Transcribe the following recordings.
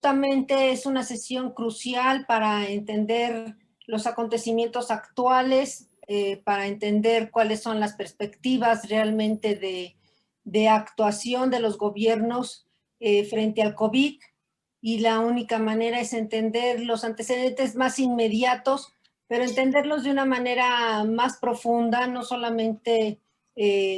justamente es una sesión crucial para entender los acontecimientos actuales, para entender cuáles son las perspectivas realmente de actuación de los gobiernos frente al COVID, y la única manera es entender los antecedentes más inmediatos, pero entenderlos de una manera más profunda, no solamente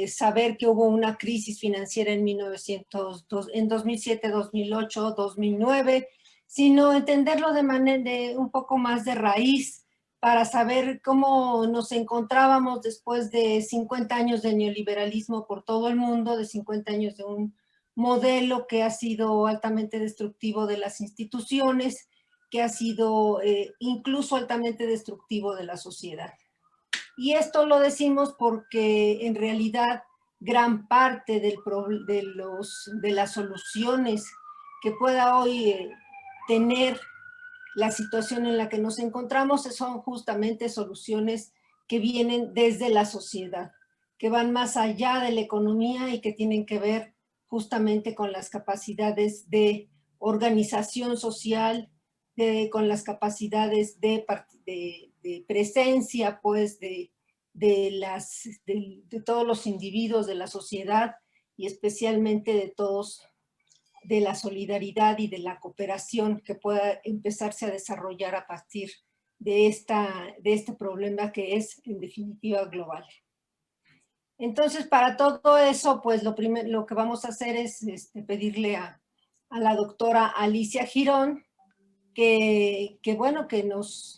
saber que hubo una crisis financiera en 2007, 2008, 2009, sino entenderlo de manera un poco más de raíz, para saber cómo nos encontrábamos después de 50 años de neoliberalismo por todo el mundo, de 50 años de un modelo que ha sido altamente destructivo de las instituciones, que ha sido incluso altamente destructivo de la sociedad. Y esto lo decimos porque en realidad gran parte de las soluciones que pueda hoy tener la situación en la que nos encontramos son justamente soluciones que vienen desde la sociedad, que van más allá de la economía y que tienen que ver justamente con las capacidades de organización social, con las capacidades de presencia, pues, de todos los individuos de la sociedad, y especialmente de la solidaridad y de la cooperación que pueda empezarse a desarrollar a partir de este problema que es, en definitiva, global. Entonces, para todo eso, pues lo que vamos a hacer es pedirle a la doctora Alicia Girón que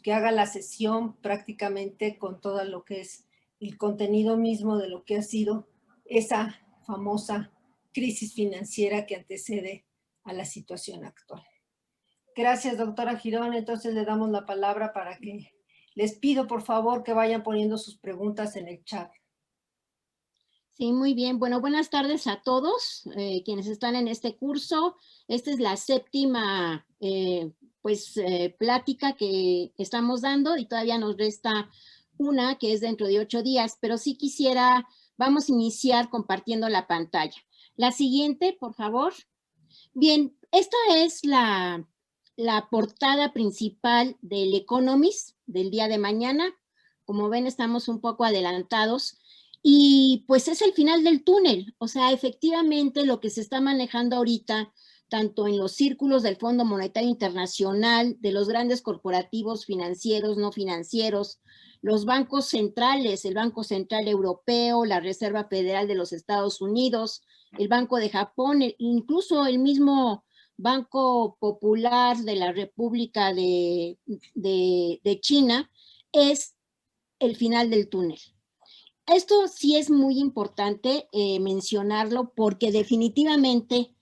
haga la sesión prácticamente con todo lo que es el contenido mismo de lo que ha sido esa famosa crisis financiera que antecede a la situación actual. Gracias, doctora Girón. Entonces le damos la palabra para que les pido, por favor, que vayan poniendo sus preguntas en el chat. Sí, muy bien. Bueno, buenas tardes a todos quienes están en este curso. Esta es la séptima plática que estamos dando y todavía nos resta una que es dentro de 8 días, pero sí vamos a iniciar compartiendo la pantalla. La siguiente, por favor. Bien, esta es la portada principal del Economist del día de mañana. Como ven, estamos un poco adelantados. Y pues es el final del túnel, o sea, efectivamente lo que se está manejando ahorita, tanto en los círculos del Fondo Monetario Internacional, de los grandes corporativos financieros, no financieros, los bancos centrales, el Banco Central Europeo, la Reserva Federal de los Estados Unidos, el Banco de Japón, incluso el mismo Banco Popular de la República de China, es el final del túnel. Esto sí es muy importante mencionarlo porque definitivamente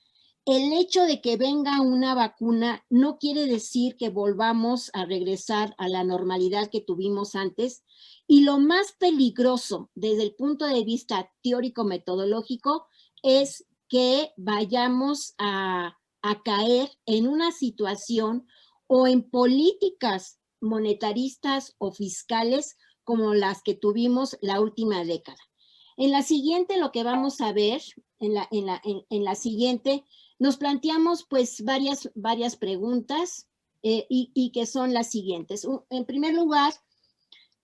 el hecho de que venga una vacuna no quiere decir que volvamos a regresar a la normalidad que tuvimos antes, y lo más peligroso desde el punto de vista teórico-metodológico es que vayamos a caer en una situación o en políticas monetaristas o fiscales como las que tuvimos la última década. En la siguiente, lo que vamos a ver, en la siguiente, nos planteamos pues varias preguntas y que son las siguientes. En primer lugar,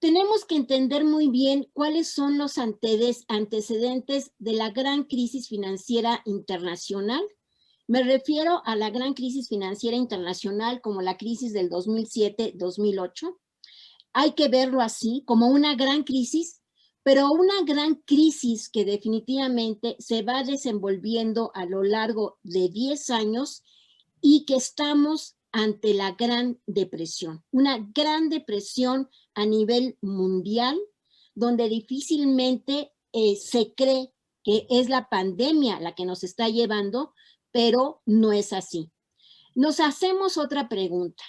tenemos que entender muy bien cuáles son los antecedentes de la gran crisis financiera internacional. Me refiero a la gran crisis financiera internacional como la crisis del 2007-2008. Hay que verlo así, como una gran crisis, pero una gran crisis que definitivamente se va desenvolviendo a lo largo de 10 años y que estamos ante la Gran Depresión. Una gran depresión a nivel mundial, donde difícilmente se cree que es la pandemia la que nos está llevando, pero no es así. Nos hacemos otra pregunta.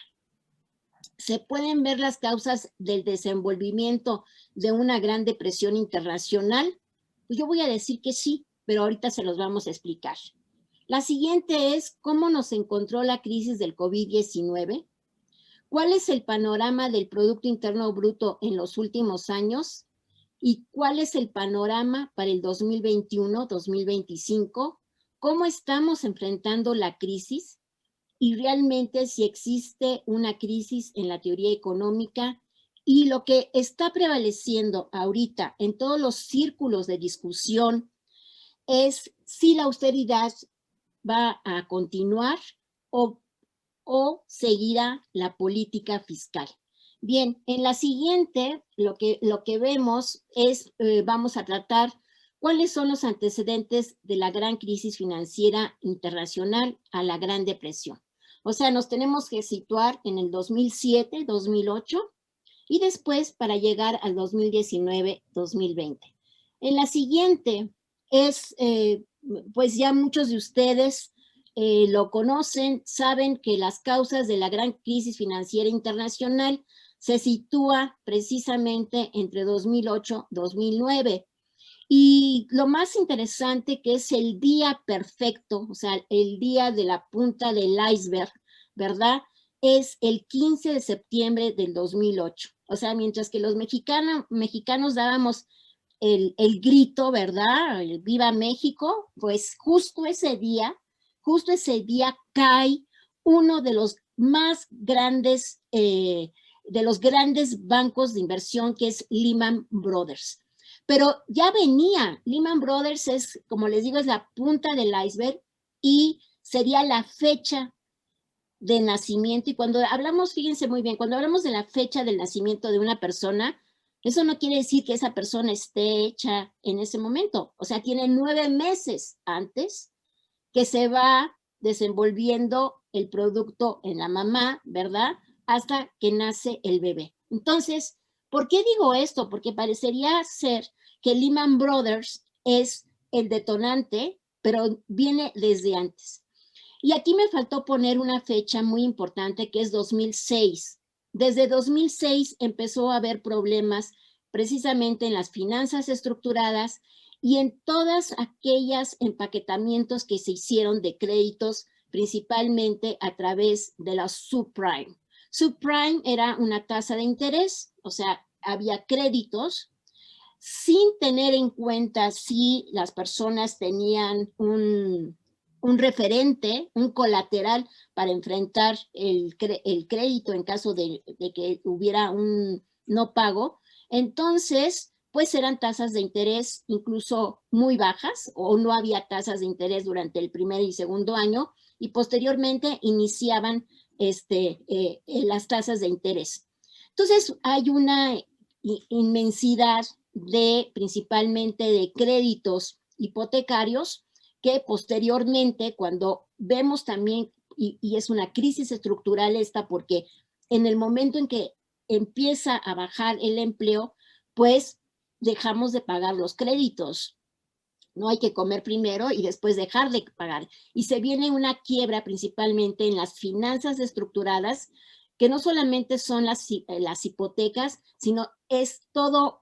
¿Se pueden ver las causas del desenvolvimiento de una gran depresión internacional? Pues yo voy a decir que sí, pero ahorita se los vamos a explicar. La siguiente es cómo nos encontró la crisis del COVID-19. ¿Cuál es el panorama del Producto Interno Bruto en los últimos años? ¿Y cuál es el panorama para el 2021-2025? ¿Cómo estamos enfrentando la crisis? y realmente si existe una crisis en la teoría económica, y lo que está prevaleciendo ahorita en todos los círculos de discusión es si la austeridad va a continuar o, o seguirá la política fiscal. Bien, en la siguiente lo que vemos es, vamos a tratar cuáles son los antecedentes de la gran crisis financiera internacional a la Gran Depresión. O sea, nos tenemos que situar en el 2007, 2008 y después para llegar al 2019, 2020. En la siguiente es, pues ya muchos de ustedes lo conocen, saben que las causas de la gran crisis financiera internacional se sitúa precisamente entre 2008 y 2009. Y lo más interesante que es el día perfecto, o sea, el día de la punta del iceberg, ¿verdad? Es el 15 de septiembre del 2008. O sea, mientras que los mexicanos dábamos el grito, ¿verdad? El Viva México, pues justo ese día cae uno de los más grandes, de los grandes bancos de inversión, que es Lehman Brothers. Pero ya venía, Lehman Brothers es, como les digo, es la punta del iceberg y sería la fecha de nacimiento. Y cuando hablamos, fíjense muy bien, cuando hablamos de la fecha del nacimiento de una persona, eso no quiere decir que esa persona esté hecha en ese momento. O sea, tiene 9 meses antes que se va desenvolviendo el producto en la mamá, ¿verdad? Hasta que nace el bebé. Entonces, ¿por qué digo esto? Porque parecería ser que Lehman Brothers es el detonante, pero viene desde antes. Y aquí me faltó poner una fecha muy importante, que es 2006. Desde 2006 empezó a haber problemas precisamente en las finanzas estructuradas y en todas aquellas empaquetamientos que se hicieron de créditos, principalmente a través de la subprime. Subprime era una tasa de interés, o sea, había créditos sin tener en cuenta si las personas tenían un referente, un colateral para enfrentar el crédito en caso de que hubiera un no pago. Entonces, pues eran tasas de interés incluso muy bajas o no había tasas de interés durante el primer y segundo año y posteriormente iniciaban las tasas de interés. Entonces, hay una inmensidad de principalmente de créditos hipotecarios que posteriormente cuando vemos también, y es una crisis estructural esta porque en el momento en que empieza a bajar el empleo, pues dejamos de pagar los créditos. No hay que comer primero y después dejar de pagar. Y se viene una quiebra principalmente en las finanzas estructuradas, que no solamente son las hipotecas, sino es todo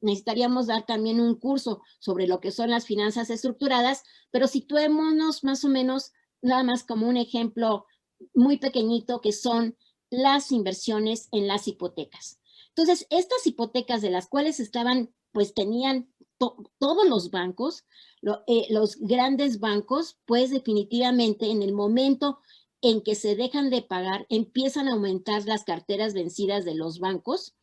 necesitaríamos dar también un curso sobre lo que son las finanzas estructuradas, pero situémonos más o menos, nada más como un ejemplo muy pequeñito, que son las inversiones en las hipotecas. Entonces, estas hipotecas de las cuales pues tenían todos los bancos, los grandes bancos, pues definitivamente en el momento en que se dejan de pagar, empiezan a aumentar las carteras vencidas de los bancos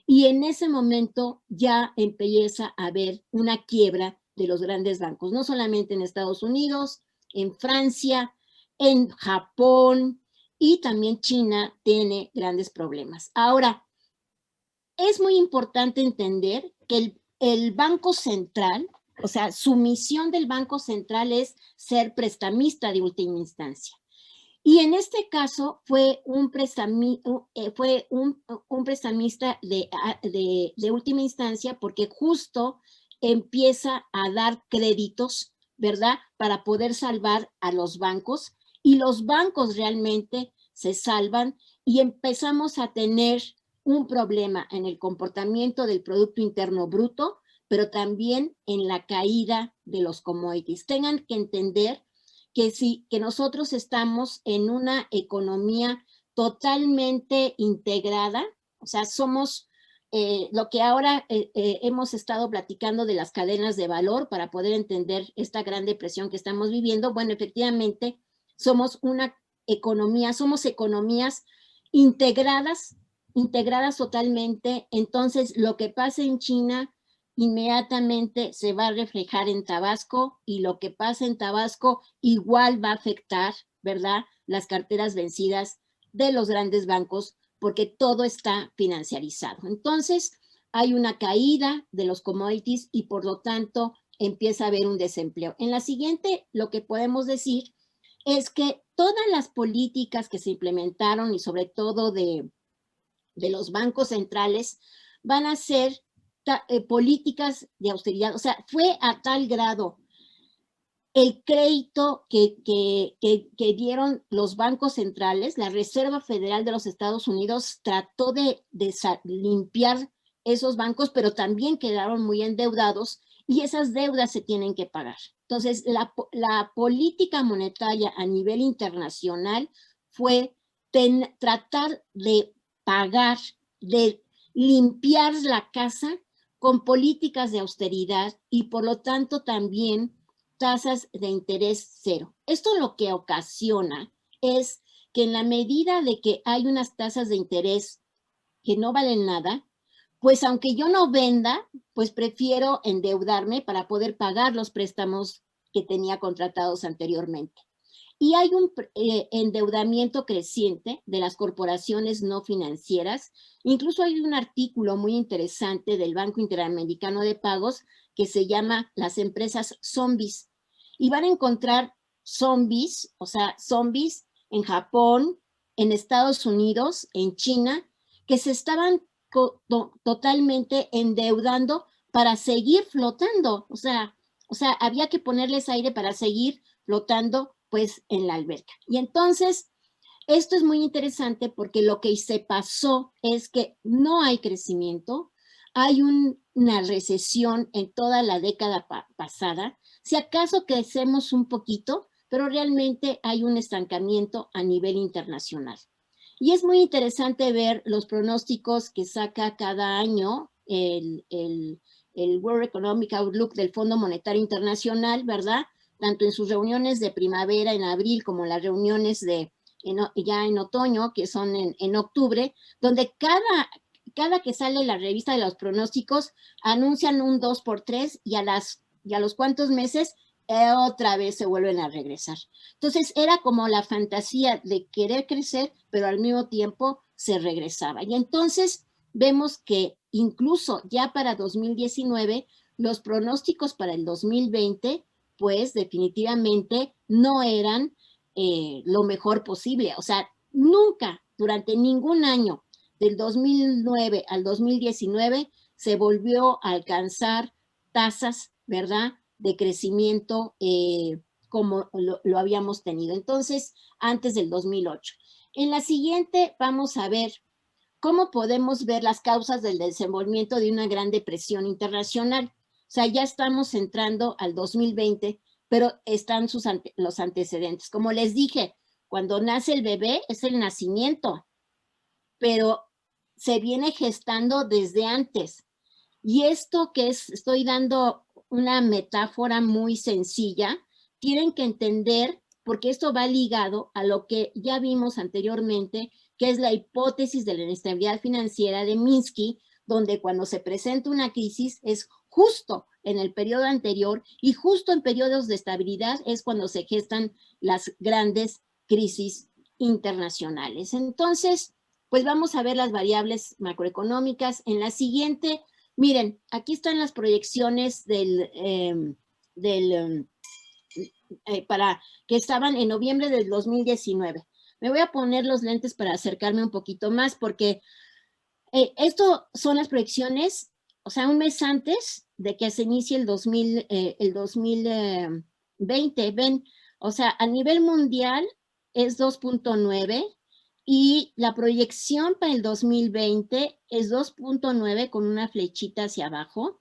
y en ese momento ya empieza a haber una quiebra de los grandes bancos, no solamente en Estados Unidos, en Francia, en Japón y también China tiene grandes problemas. Ahora, es muy importante entender que el Banco Central, o sea, su misión del Banco Central es ser prestamista de última instancia. Y en este caso fue un prestamista de última instancia porque justo empieza a dar créditos, ¿verdad? Para poder salvar a los bancos y los bancos realmente se salvan y empezamos a tener un problema en el comportamiento del Producto Interno Bruto, pero también en la caída de los commodities. Tengan que entender que sí, que nosotros estamos en una economía totalmente integrada, o sea, somos lo que ahora hemos estado platicando de las cadenas de valor para poder entender esta gran depresión que estamos viviendo. Bueno, efectivamente, somos una economías, somos economías integradas totalmente. Entonces, lo que pasa en China inmediatamente se va a reflejar en Tabasco, y lo que pasa en Tabasco igual va a afectar, ¿verdad?, las carteras vencidas de los grandes bancos, porque todo está financiarizado. Entonces, hay una caída de los commodities y por lo tanto empieza a haber un desempleo. En la siguiente, lo que podemos decir es que todas las políticas que se implementaron, y sobre todo de los bancos centrales, van a ser políticas de austeridad. O sea, fue a tal grado el crédito que dieron los bancos centrales. La Reserva Federal de los Estados Unidos trató de limpiar esos bancos, pero también quedaron muy endeudados y esas deudas se tienen que pagar. Entonces, la política monetaria a nivel internacional fue tratar de pagar, de limpiar la casa con políticas de austeridad y por lo tanto también tasas de interés cero. Esto lo que ocasiona es que en la medida de que hay unas tasas de interés que no valen nada, pues aunque yo no venda, pues prefiero endeudarme para poder pagar los préstamos que tenía contratados anteriormente. Y hay un endeudamiento creciente de las corporaciones no financieras. Incluso hay un artículo muy interesante del Banco Interamericano de Pagos que se llama Las empresas zombies. Y van a encontrar zombies, o sea, zombies en Japón, en Estados Unidos, en China, que se estaban totalmente endeudando para seguir flotando. O sea, había que ponerles aire para seguir flotando pues en la alberca. Y entonces, esto es muy interesante porque lo que se pasó es que no hay crecimiento, hay una recesión en toda la década pasada. Si acaso crecemos un poquito, pero realmente hay un estancamiento a nivel internacional. Y es muy interesante ver los pronósticos que saca cada año el World Economic Outlook del Fondo Monetario Internacional, ¿verdad? Tanto en sus reuniones de primavera en abril como las reuniones ya en otoño, que son en octubre, donde cada que sale la revista de los pronósticos anuncian un 2x3 y a los cuantos meses otra vez se vuelven a regresar. Entonces era como la fantasía de querer crecer, pero al mismo tiempo se regresaba. Y entonces vemos que incluso ya para 2019, los pronósticos para el 2020, pues definitivamente no eran lo mejor posible. O sea, nunca, durante ningún año, del 2009 al 2019, se volvió a alcanzar tasas, ¿verdad?, de crecimiento como lo habíamos tenido. Entonces, antes del 2008. En la siguiente vamos a ver cómo podemos ver las causas del desenvolvimiento de una gran depresión internacional. O sea, ya estamos entrando al 2020, pero están los antecedentes. Como les dije, cuando nace el bebé es el nacimiento, pero se viene gestando desde antes. Y esto que estoy dando una metáfora muy sencilla, tienen que entender, porque esto va ligado a lo que ya vimos anteriormente, que es la hipótesis de la inestabilidad financiera de Minsky, donde cuando se presenta una crisis es justo en el periodo anterior y justo en periodos de estabilidad es cuando se gestan las grandes crisis internacionales. Entonces, pues vamos a ver las variables macroeconómicas. En la siguiente, miren, aquí están las proyecciones para que estaban en noviembre del 2019. Me voy a poner los lentes para acercarme un poquito más porque esto son las proyecciones, o sea, un mes antes de que se inicie el 2020. Ven, o sea, a nivel mundial es 2.9 y la proyección para el 2020 es 2.9 con una flechita hacia abajo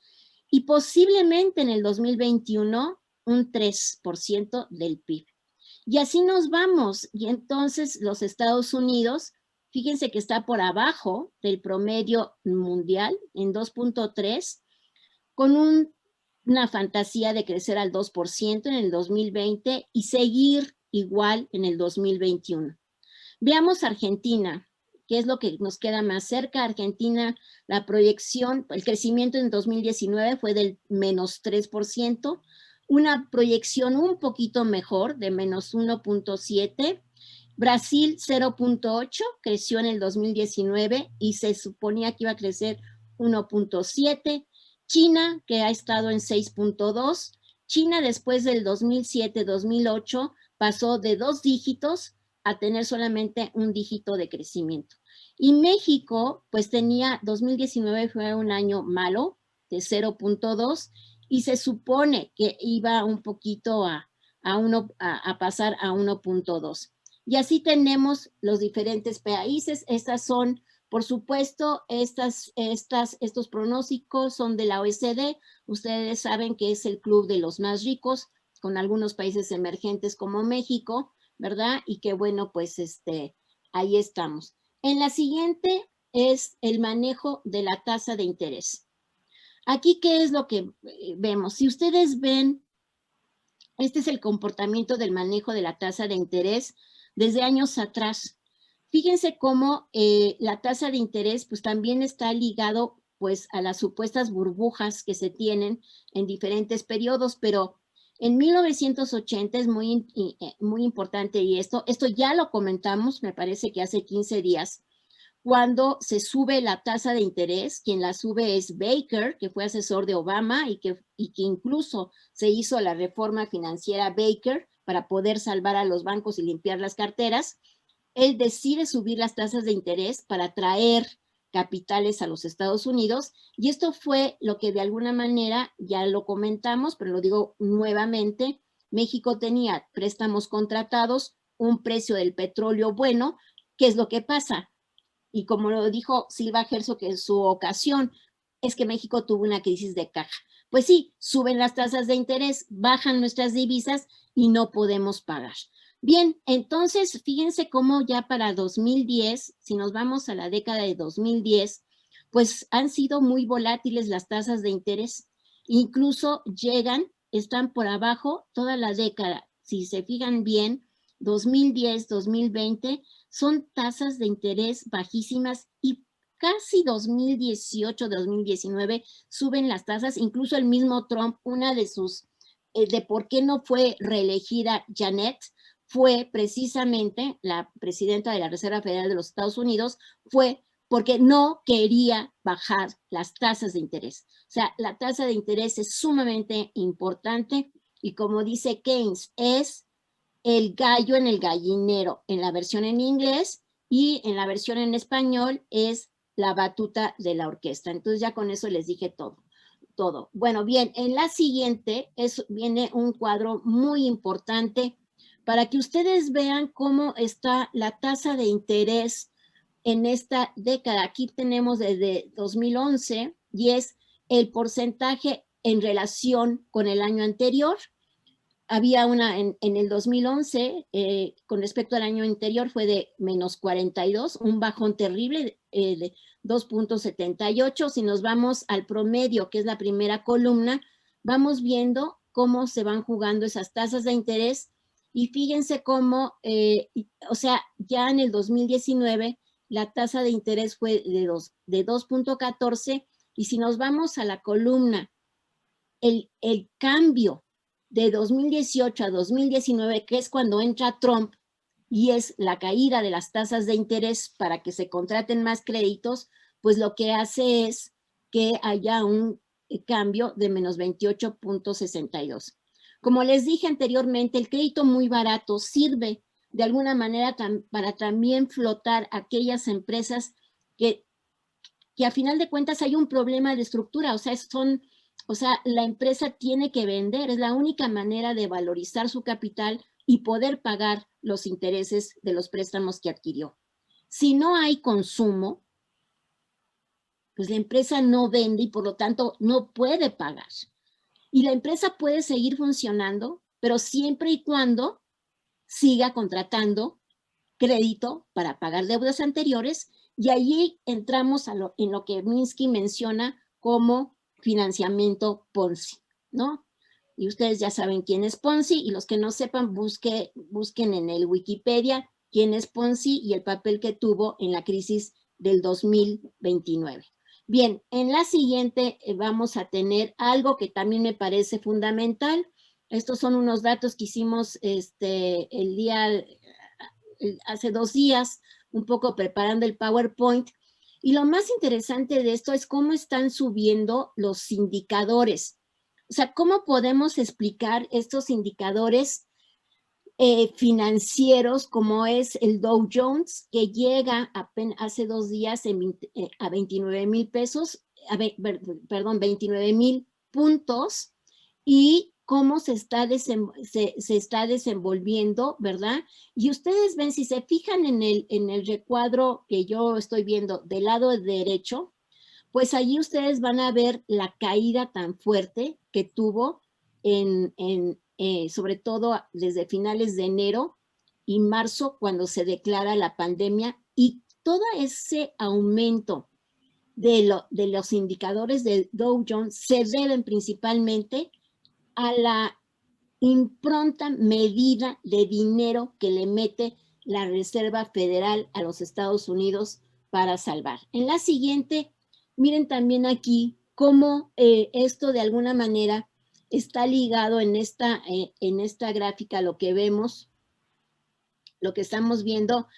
y posiblemente en el 2021 un 3% del PIB. Y así nos vamos. Y entonces los Estados Unidos, fíjense que está por abajo del promedio mundial en 2.3, con una fantasía de crecer al 2% en el 2020 y seguir igual en el 2021. Veamos Argentina, que es lo que nos queda más cerca. Argentina, la proyección, el crecimiento en 2019 fue del -3%, una proyección un poquito mejor, de -1.7%. Brasil 0.8, creció en el 2019 y se suponía que iba a crecer 1.7. China, que ha estado en 6.2. China después del 2007-2008 pasó de 2 dígitos a tener solamente un dígito de crecimiento. Y México, pues tenía, 2019 fue un año malo, de 0.2, y se supone que iba un poquito a pasar a 1.2. Y así tenemos los diferentes países. Estas son, por supuesto, estos pronósticos son de la OECD. Ustedes saben que es el club de los más ricos, con algunos países emergentes como México, ¿verdad? Y que bueno, pues ahí estamos. En la siguiente es el manejo de la tasa de interés. Aquí, ¿qué es lo que vemos? Si ustedes ven, este es el comportamiento del manejo de la tasa de interés desde años atrás. Fíjense cómo la tasa de interés pues también está ligado pues a las supuestas burbujas que se tienen en diferentes periodos, pero en 1980 es muy importante, y esto ya lo comentamos, me parece que hace 15 días, cuando se sube la tasa de interés. Quien la sube es Baker, que fue asesor de Obama y que incluso se hizo la reforma financiera Baker para poder salvar a los bancos y limpiar las carteras. Él decide subir las tasas de interés para atraer capitales a los Estados Unidos, y esto fue lo que de alguna manera, ya lo comentamos, pero lo digo nuevamente, México tenía préstamos contratados, un precio del petróleo bueno. ¿Qué es lo que pasa? Y como lo dijo Silva Herzog en su ocasión, es que México tuvo una crisis de caja. Pues sí, suben las tasas de interés, bajan nuestras divisas y no podemos pagar. Bien, entonces fíjense cómo ya para 2010, si nos vamos a la década de 2010, pues han sido muy volátiles las tasas de interés. Incluso están por abajo toda la década. Si se fijan bien, 2010, 2020, son tasas de interés bajísimas, y casi 2018, 2019 suben las tasas. Incluso el mismo Trump, una de sus, de por qué no fue reelegida Janet, fue precisamente la presidenta de la Reserva Federal de los Estados Unidos, fue porque no quería bajar las tasas de interés. O sea, la tasa de interés es sumamente importante, y como dice Keynes, es el gallo en el gallinero, en la versión en inglés, y en la versión en español es la batuta de la orquesta. Entonces ya con eso les dije todo. Bueno, bien, en la siguiente viene un cuadro muy importante para que ustedes vean cómo está la tasa de interés en esta década. Aquí tenemos desde 2011 y es el porcentaje en relación con el año anterior. Había una en el 2011, con respecto al año anterior, fue de -42, un bajón terrible de 2.78. Si nos vamos al promedio, que es la primera columna, vamos viendo cómo se van jugando esas tasas de interés, y fíjense cómo, o sea, ya en el 2019 la tasa de interés fue de 2.14, y si nos vamos a la columna, el cambio de 2018 a 2019, que es cuando entra Trump, y es la caída de las tasas de interés para que se contraten más créditos, pues lo que hace es que haya un cambio de -28.62. Como les dije anteriormente, el crédito muy barato sirve de alguna manera para también flotar aquellas empresas que a final de cuentas hay un problema de estructura. O sea, la empresa tiene que vender, es la única manera de valorizar su capital y poder pagar los intereses de los préstamos que adquirió. Si no hay consumo, pues la empresa no vende y por lo tanto no puede pagar. Y la empresa puede seguir funcionando, pero siempre y cuando siga contratando crédito para pagar deudas anteriores, y allí entramos en lo que Minsky menciona como financiamiento Ponzi, ¿no? Y ustedes ya saben quién es Ponzi, y los que no sepan, busquen en el Wikipedia quién es Ponzi y el papel que tuvo en la crisis del 2029. Bien, en la siguiente vamos a tener algo que también me parece fundamental. Estos son unos datos que hicimos hace 2 días, un poco preparando el PowerPoint. Y lo más interesante de esto es cómo están subiendo los indicadores. O sea, ¿cómo podemos explicar estos indicadores financieros como es el Dow Jones, que llega hace 2 días a 29,000 pesos, perdón, 29,000 puntos, y cómo se está desenvolviendo, ¿verdad? Y ustedes ven, si se fijan en el recuadro que yo estoy viendo del lado derecho, pues allí ustedes van a ver la caída tan fuerte que tuvo sobre todo desde finales de enero y marzo, cuando se declara la pandemia, y todo ese aumento de los indicadores del Dow Jones se deben principalmente a la impronta medida de dinero que le mete la Reserva Federal a los Estados Unidos para salvar. En la siguiente, miren también aquí cómo esto de alguna manera está ligado en esta gráfica, lo que vemos, lo que estamos viendo,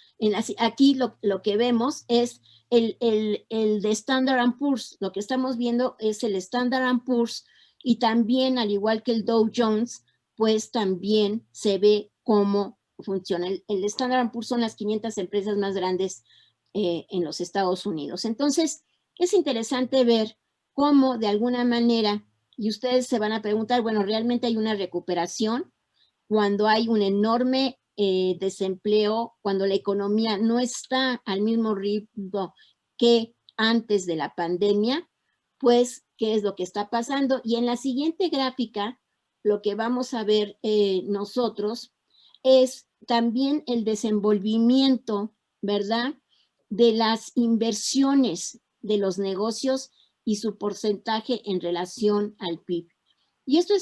aquí lo que vemos es el de Standard & Poor's. Lo que estamos viendo es el Standard & Poor's, y también, al igual que el Dow Jones, pues también se ve cómo funciona. El Standard & Poor's son las 500 empresas más grandes en los Estados Unidos. Entonces, es interesante ver cómo de alguna manera, y ustedes se van a preguntar, bueno, ¿realmente hay una recuperación cuando hay un enorme desempleo, cuando la economía no está al mismo ritmo que antes de la pandemia? Pues, ¿qué es lo que está pasando? Y en la siguiente gráfica, lo que vamos a ver nosotros es también el desenvolvimiento, ¿verdad?, de las inversiones de los negocios y su porcentaje en relación al PIB. Y esto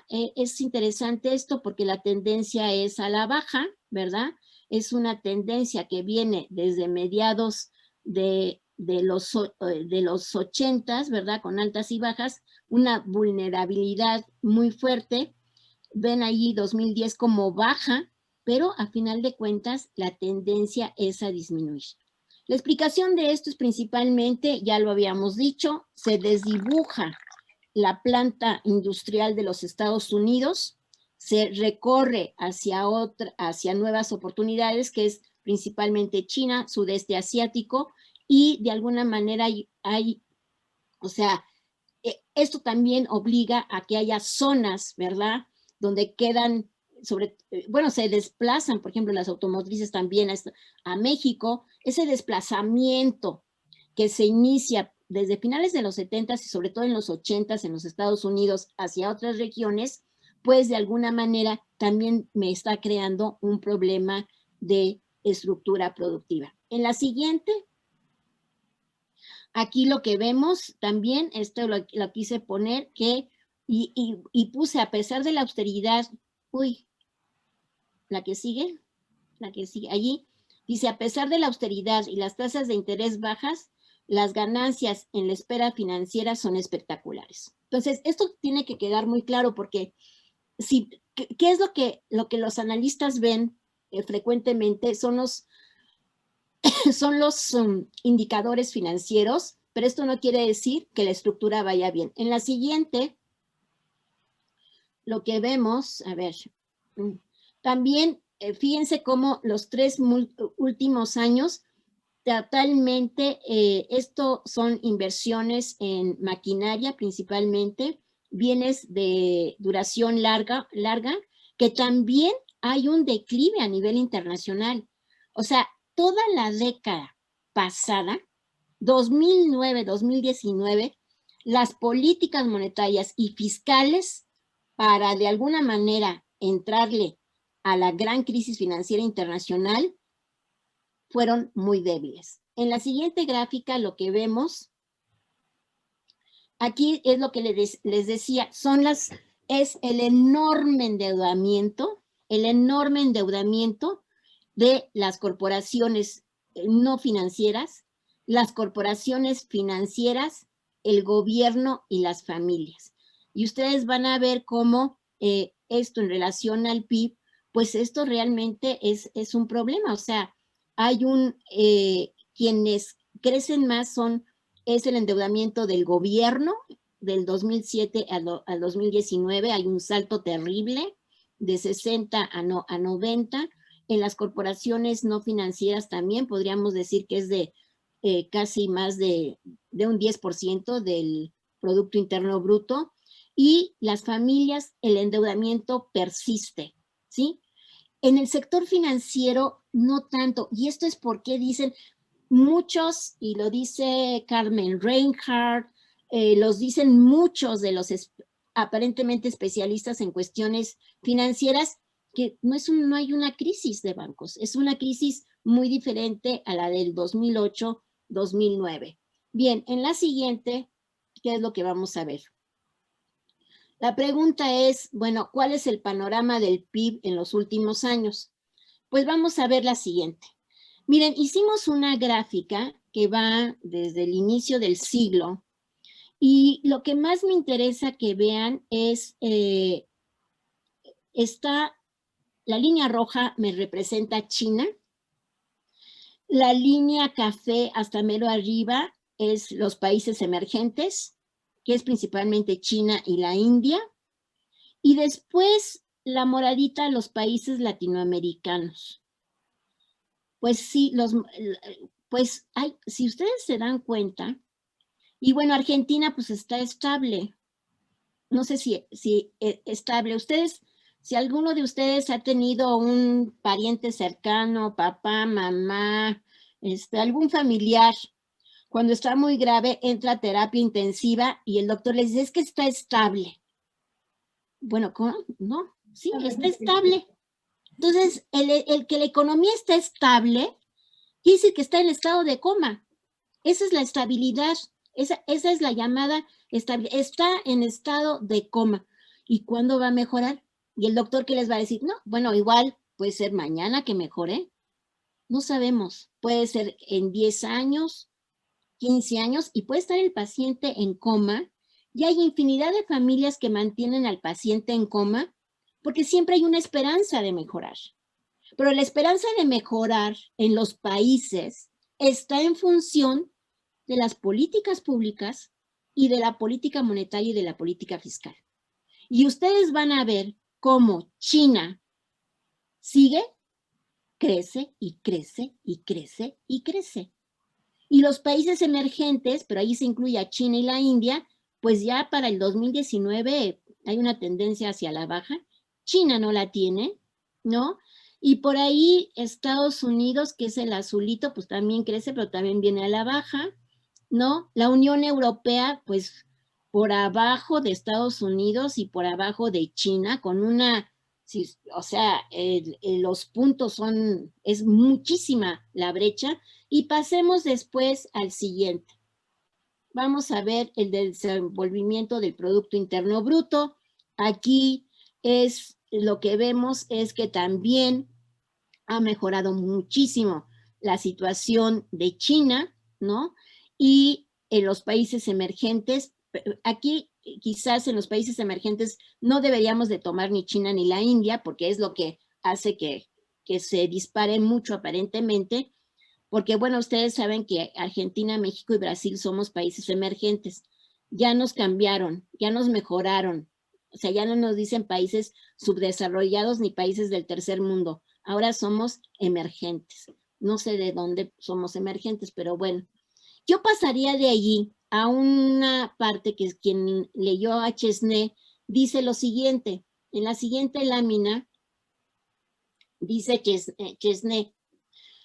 es interesante esto porque la tendencia es a la baja, ¿verdad? Es una tendencia que viene desde mediados de los 80s, ¿verdad? Con altas y bajas, una vulnerabilidad muy fuerte. Ven allí 2010 como baja, pero a final de cuentas la tendencia es a disminuir. La explicación de esto es principalmente, ya lo habíamos dicho, se desdibuja la planta industrial de los Estados Unidos, se recorre hacia nuevas oportunidades, que es principalmente China, sudeste asiático, y de alguna manera o sea, esto también obliga a que haya zonas, ¿verdad?, donde quedan, bueno, se desplazan, por ejemplo, las automotrices también a México. Ese desplazamiento que se inicia desde finales de los 70s y sobre todo en los 80s en los Estados Unidos hacia otras regiones, pues de alguna manera también me está creando un problema de estructura productiva. En la siguiente, aquí lo que vemos también, esto lo quise poner, y puse, a pesar de la austeridad, la que sigue, allí, dice, a pesar de la austeridad y las tasas de interés bajas, las ganancias en la esfera financiera son espectaculares. Entonces, esto tiene que quedar muy claro porque ¿qué es lo que los analistas ven frecuentemente? Son los indicadores financieros, pero esto no quiere decir que la estructura vaya bien. En la siguiente, lo que vemos, a ver, también fíjense cómo los 3 últimos años, totalmente, esto son inversiones en maquinaria principalmente, bienes de duración larga, que también hay un declive a nivel internacional. O sea, toda la década pasada, 2009, 2019, las políticas monetarias y fiscales para de alguna manera entrarle a la gran crisis financiera internacional fueron muy débiles. En la siguiente gráfica lo que vemos, aquí es lo que les decía, son es el enorme endeudamiento de las corporaciones no financieras, las corporaciones financieras, el gobierno y las familias. Y ustedes van a ver cómo esto en relación al PIB, pues esto realmente es un problema. O sea, hay quienes crecen más es el endeudamiento del gobierno. Del 2007 al 2019 hay un salto terrible de 60 a 90. En las corporaciones no financieras también podríamos decir que es de casi más de un 10% del Producto Interno Bruto. Y las familias, el endeudamiento persiste, ¿sí? En el sector financiero, no tanto. Y esto es porque dicen muchos, y lo dice Carmen Reinhardt, los dicen muchos de los aparentemente especialistas en cuestiones financieras, que no hay una crisis de bancos, es una crisis muy diferente a la del 2008-2009. Bien, en la siguiente, ¿qué es lo que vamos a ver? La pregunta es, bueno, ¿cuál es el panorama del PIB en los últimos años? Pues vamos a ver la siguiente. Miren, hicimos una gráfica que va desde el inicio del siglo y lo que más me interesa que vean es, la línea roja me representa China, la línea café hasta mero arriba es los países emergentes, que es principalmente China y la India, y después la moradita los países latinoamericanos. Pues sí, si ustedes se dan cuenta, y bueno, Argentina pues está estable, no sé si estable. Ustedes, si alguno de ustedes ha tenido un pariente cercano, papá, mamá, algún familiar, cuando está muy grave, entra a terapia intensiva y el doctor les dice, es que está estable. Bueno, ¿cómo? No, sí, está estable. Entonces, el que la economía está estable, quiere decir que está en estado de coma. Esa es la estabilidad, esa es la llamada estabilidad. Está en estado de coma. ¿Y cuándo va a mejorar? Y el doctor, ¿qué les va a decir? No, bueno, igual puede ser mañana que mejore. No sabemos. Puede ser en 10 años, 15 años, y puede estar el paciente en coma. Y hay infinidad de familias que mantienen al paciente en coma porque siempre hay una esperanza de mejorar. Pero la esperanza de mejorar en los países está en función de las políticas públicas y de la política monetaria y de la política fiscal. Y ustedes van a ver cómo China sigue, crece y crece y crece y crece. Y los países emergentes, pero ahí se incluye a China y la India, pues ya para el 2019 hay una tendencia hacia la baja. China no la tiene, ¿no? Y por ahí Estados Unidos, que es el azulito, pues también crece, pero también viene a la baja, ¿no? La Unión Europea, pues por abajo de Estados Unidos y por abajo de China, con una, o sea, los puntos es muchísima la brecha. Y pasemos después al siguiente. Vamos a ver el desenvolvimiento del Producto Interno Bruto. Aquí lo que vemos es que también ha mejorado muchísimo la situación de China, ¿no? Y en los países emergentes, aquí quizás en los países emergentes no deberíamos de tomar ni China ni la India, porque es lo que hace que se dispare mucho aparentemente, porque bueno, ustedes saben que Argentina, México y Brasil somos países emergentes. Ya nos cambiaron, ya nos mejoraron. O sea, ya no nos dicen países subdesarrollados ni países del tercer mundo. Ahora somos emergentes. No sé de dónde somos emergentes, pero bueno. Yo pasaría de allí a una parte que quien leyó a Chesney dice lo siguiente. En la siguiente lámina dice Chesney,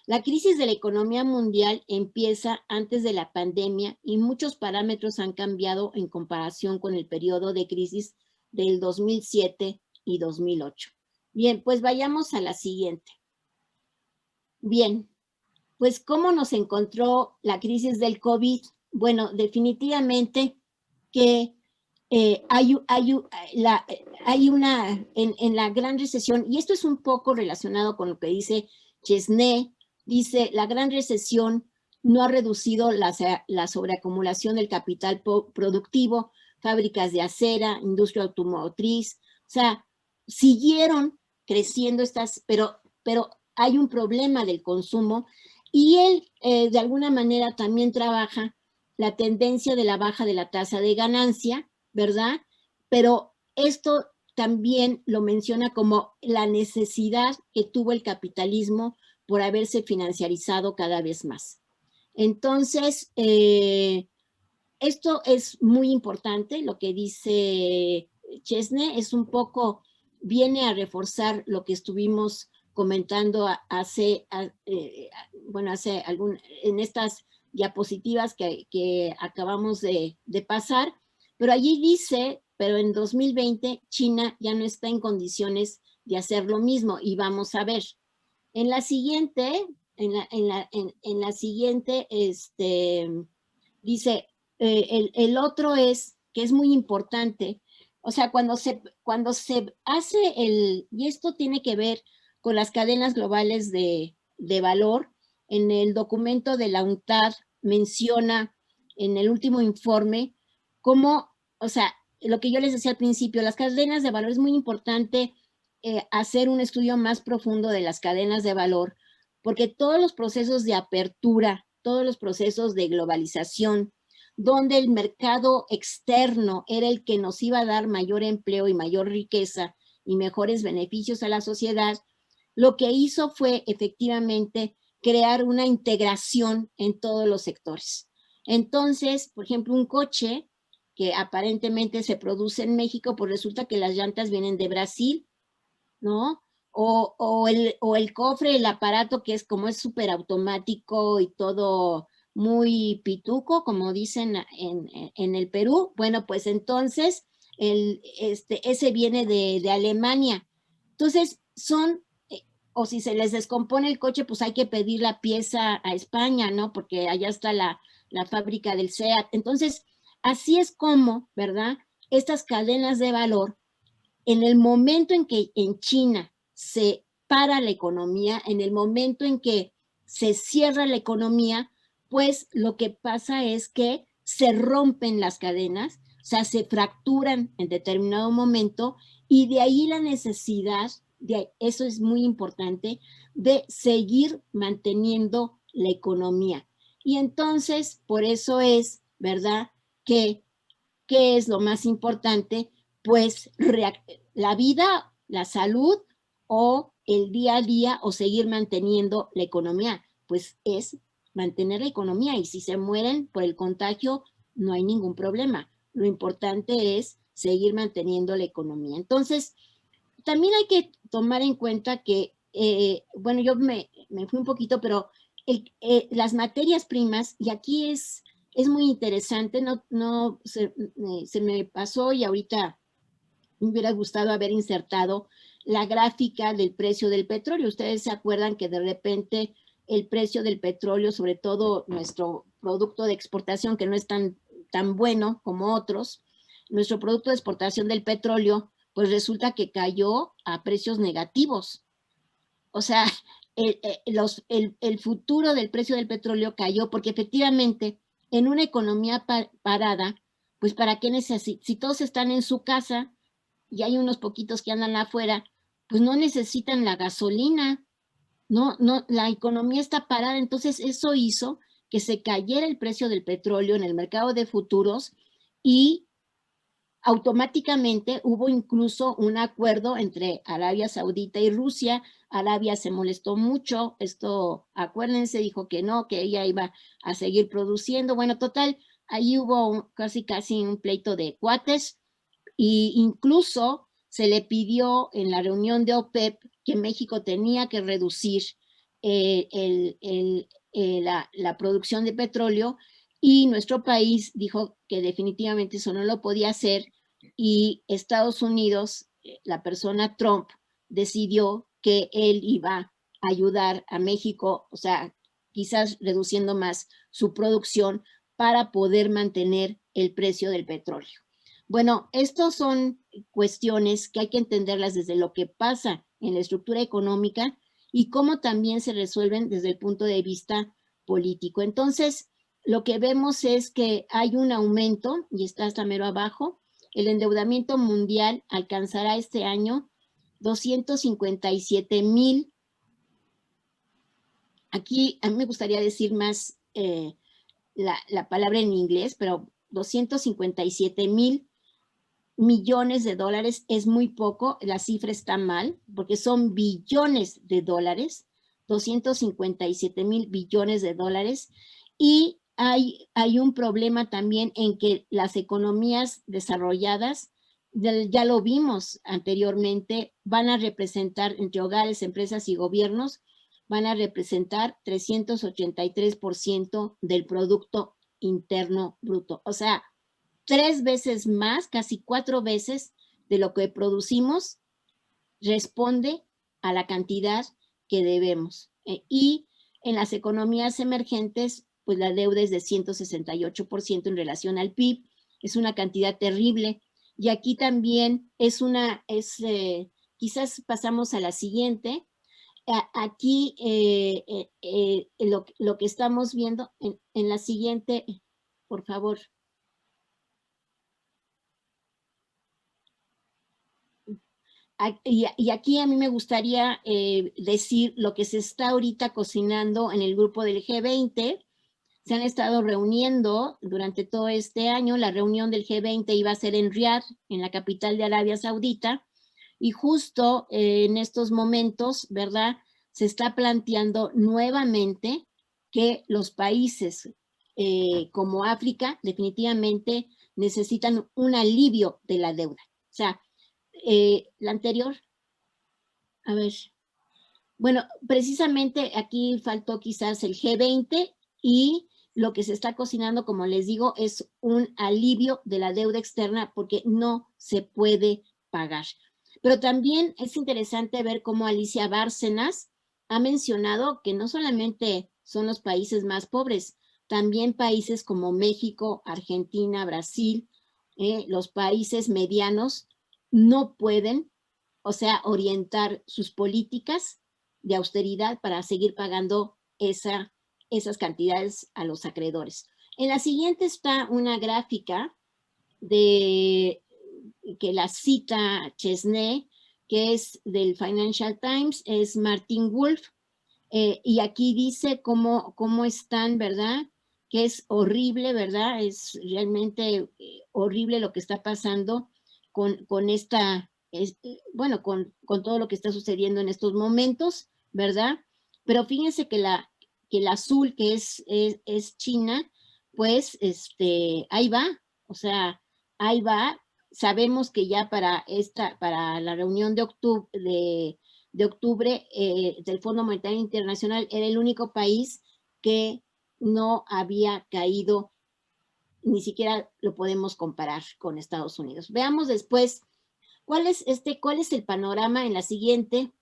la crisis de la economía mundial empieza antes de la pandemia y muchos parámetros han cambiado en comparación con el periodo de crisis del 2007 y 2008. Bien, pues vayamos a la siguiente. Bien, pues ¿cómo nos encontró la crisis del COVID? Bueno, definitivamente que hay una, en la gran recesión, y esto es un poco relacionado con lo que dice Chesney, dice, la gran recesión no ha reducido la sobreacumulación del capital productivo, fábricas de acera, industria automotriz, o sea, siguieron creciendo pero hay un problema del consumo, y él de alguna manera también trabaja la tendencia de la baja de la tasa de ganancia, ¿verdad? Pero esto también lo menciona como la necesidad que tuvo el capitalismo por haberse financiarizado cada vez más. Entonces, esto es muy importante, lo que dice Chesney, es un poco, viene a reforzar lo que estuvimos comentando en estas diapositivas que acabamos de pasar, pero allí dice, pero en 2020 China ya no está en condiciones de hacer lo mismo, y vamos a ver. En la siguiente, en la siguiente, dice, el otro es, que es muy importante, o sea, cuando se hace y esto tiene que ver con las cadenas globales de valor, en el documento de la UNCTAD menciona en el último informe cómo, o sea, lo que yo les decía al principio, las cadenas de valor es muy importante hacer un estudio más profundo de las cadenas de valor, porque todos los procesos de apertura, todos los procesos de globalización, donde el mercado externo era el que nos iba a dar mayor empleo y mayor riqueza y mejores beneficios a la sociedad, lo que hizo fue efectivamente crear una integración en todos los sectores. Entonces, por ejemplo, un coche que aparentemente se produce en México, pues resulta que las llantas vienen de Brasil, ¿no? O el cofre, el aparato que es como es súper automático y todo muy pituco, como dicen en el Perú, bueno, pues entonces ese viene de Alemania. Entonces o si se les descompone el coche, pues hay que pedir la pieza a España, ¿no? Porque allá está la fábrica del SEAT. Entonces, así es como, ¿verdad? Estas cadenas de valor, en el momento en que en China se para la economía, en el momento en que se cierra la economía, pues lo que pasa es que se rompen las cadenas, o sea, se fracturan en determinado momento, y de ahí la necesidad, eso es muy importante, de seguir manteniendo la economía. Y entonces, por eso es, ¿verdad?, que ¿qué es lo más importante? Pues la vida, la salud o el día a día, o seguir manteniendo la economía. Pues es mantener la economía, y si se mueren por el contagio, no hay ningún problema. Lo importante es seguir manteniendo la economía. Entonces, también hay que tomar en cuenta que, bueno, yo me fui un poquito, pero las materias primas, y aquí es muy interesante, no se me pasó, y ahorita me hubiera gustado haber insertado la gráfica del precio del petróleo. Ustedes se acuerdan que de repente el precio del petróleo, sobre todo nuestro producto de exportación, que no es tan bueno como otros, nuestro producto de exportación del petróleo, pues resulta que cayó a precios negativos. O sea, el futuro del precio del petróleo cayó porque efectivamente en una economía parada, pues ¿para qué necesitan? Si todos están en su casa y hay unos poquitos que andan afuera, pues no necesitan la gasolina, no, la economía está parada. Entonces eso hizo que se cayera el precio del petróleo en el mercado de futuros, y automáticamente hubo incluso un acuerdo entre Arabia Saudita y Rusia. Arabia se molestó mucho, esto, acuérdense, dijo que no, que ella iba a seguir produciendo. Bueno, total, ahí hubo casi un pleito de cuates, y incluso se le pidió en la reunión de OPEP que México tenía que reducir la producción de petróleo, y nuestro país dijo que definitivamente eso no lo podía hacer, y Estados Unidos, la persona Trump, decidió que él iba a ayudar a México, o sea, quizás reduciendo más su producción para poder mantener el precio del petróleo. Bueno, estos son cuestiones que hay que entenderlas desde lo que pasa en la estructura económica y cómo también se resuelven desde el punto de vista político. Entonces, lo que vemos es que hay un aumento, y está hasta mero abajo, el endeudamiento mundial alcanzará este año 257,000. Aquí a mí me gustaría decir más la palabra en inglés, pero 257,000 millones de dólares es muy poco, la cifra está mal, porque son billones de dólares, 257,000 billones de dólares, y hay un problema también en que las economías desarrolladas, ya lo vimos anteriormente, van a representar entre hogares, empresas y gobiernos, van a representar 383% del Producto Interno Bruto. O sea, 3 veces más, casi 4 veces de lo que producimos responde a la cantidad que debemos. Y en las economías emergentes, pues la deuda es de 168% en relación al PIB, es una cantidad terrible. Y aquí también quizás pasamos a la siguiente. Aquí lo que estamos viendo en la siguiente, por favor. Y aquí a mí me gustaría decir lo que se está ahorita cocinando en el grupo del G20. Se han estado reuniendo durante todo este año. La reunión del G20 iba a ser en Riad, en la capital de Arabia Saudita, y justo en estos momentos, ¿verdad?, se está planteando nuevamente que los países como África definitivamente necesitan un alivio de la deuda. O sea, la anterior, a ver, bueno, precisamente aquí faltó quizás el G20 y lo que se está cocinando, como les digo, es un alivio de la deuda externa porque no se puede pagar. Pero también es interesante ver cómo Alicia Bárcenas ha mencionado que no solamente son los países más pobres, también países como México, Argentina, Brasil, los países medianos no pueden, o sea, orientar sus políticas de austeridad para seguir pagando esas cantidades a los acreedores. En la siguiente está una gráfica que la cita Chesney, que es del Financial Times, es Martin Wolf, y aquí dice cómo están, ¿verdad?, que es horrible, ¿verdad?, es realmente horrible lo que está pasando con esta, bueno, con todo lo que está sucediendo en estos momentos, ¿verdad? Pero fíjense que el azul, que es China, pues ahí va, o sea, ahí va. Sabemos que ya para la reunión de octubre del Fondo Monetario Internacional era el único país que no había caído, ni siquiera lo podemos comparar con Estados Unidos. Veamos después cuál es el panorama en la siguiente.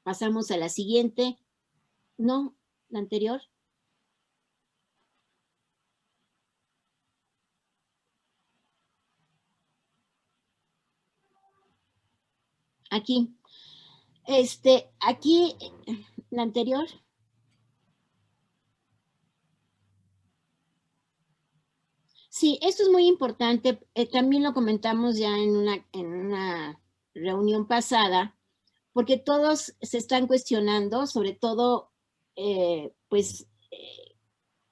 Pasamos a la siguiente. No, la anterior. Aquí. Aquí, la anterior. Sí, esto es muy importante. También lo comentamos ya en una reunión pasada, porque todos se están cuestionando, sobre todo,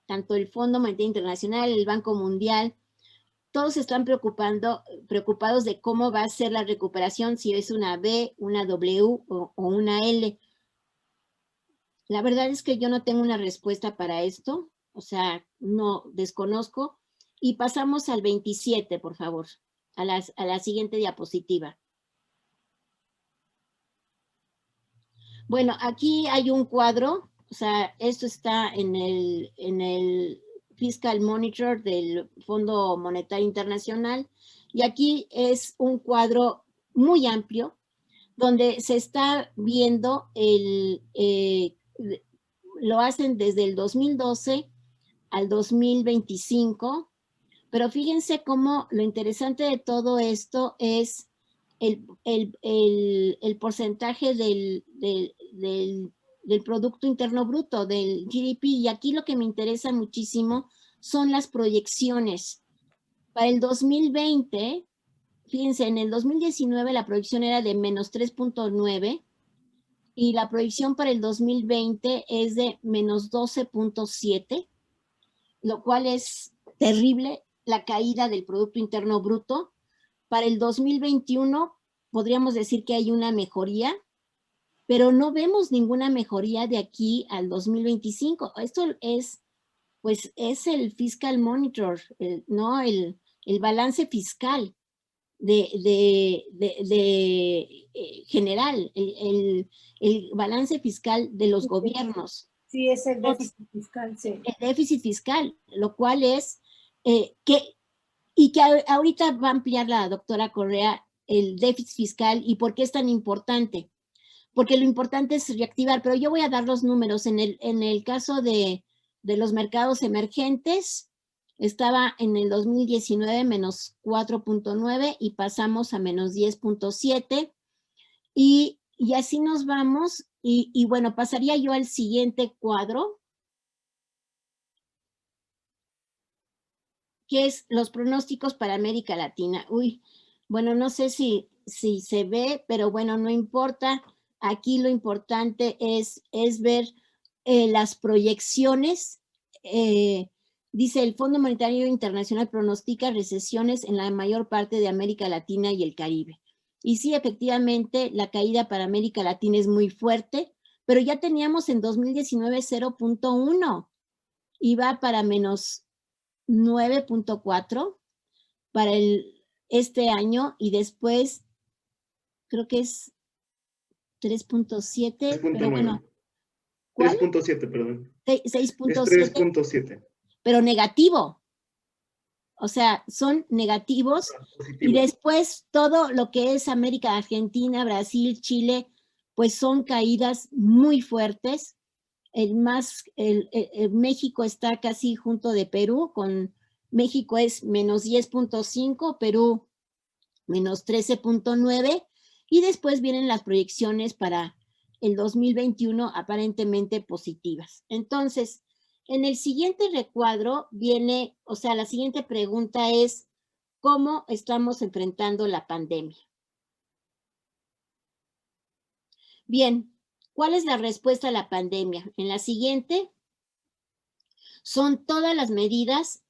tanto el Fondo Monetario Internacional, el Banco Mundial, todos están preocupados de cómo va a ser la recuperación, si es una V, una W o una L. La verdad es que yo no tengo una respuesta para esto, o sea, no desconozco. Y pasamos al 27, por favor, a la siguiente diapositiva. Bueno, aquí hay un cuadro, o sea, esto está en el Fiscal Monitor del Fondo Monetario Internacional, y aquí es un cuadro muy amplio donde se está viendo lo hacen desde el 2012 al 2025, Pero fíjense cómo lo interesante de todo esto es el porcentaje del Producto Interno Bruto, del GDP. Y aquí lo que me interesa muchísimo son las proyecciones. Para el 2020, fíjense, en el 2019 la proyección era de menos 3.9 y la proyección para el 2020 es de menos 12.7, lo cual es terrible, la caída del Producto Interno Bruto. Para el 2021 podríamos decir que hay una mejoría, pero no vemos ninguna mejoría de aquí al 2025. Esto es, pues, es el Fiscal Monitor, ¿no? El balance fiscal general, el balance fiscal de los gobiernos. Sí, es el déficit fiscal, sí. El déficit fiscal, lo cual es que ahorita va a ampliar la doctora Correa el déficit fiscal y por qué es tan importante. Porque lo importante es reactivar, pero yo voy a dar los números. En el caso de los mercados emergentes, estaba en el 2019 menos 4.9 y pasamos a menos 10.7 y así nos vamos y bueno, pasaría yo al siguiente cuadro, que es los pronósticos para América Latina. Uy, bueno, no sé si se ve, pero bueno, no importa. Aquí lo importante es ver las proyecciones. Dice, el Fondo Monetario Internacional pronostica recesiones en la mayor parte de América Latina y el Caribe. Y sí, efectivamente, la caída para América Latina es muy fuerte, pero ya teníamos en 2019 0.1 y va para menos 9.4 para este año y después creo que es 3.7, pero bueno. 3.7, perdón. 6.7. Es 3.7. Pero negativo. O sea, son negativos. Y después todo lo que es América, Argentina, Brasil, Chile, pues son caídas muy fuertes. México está casi junto de Perú, con México es menos 10.5, Perú menos 13.9, y después vienen las proyecciones para el 2021 aparentemente positivas. Entonces, en el siguiente recuadro viene, o sea, la siguiente pregunta es, ¿cómo estamos enfrentando la pandemia? Bien, ¿cuál es la respuesta a la pandemia? En la siguiente son todas las medidas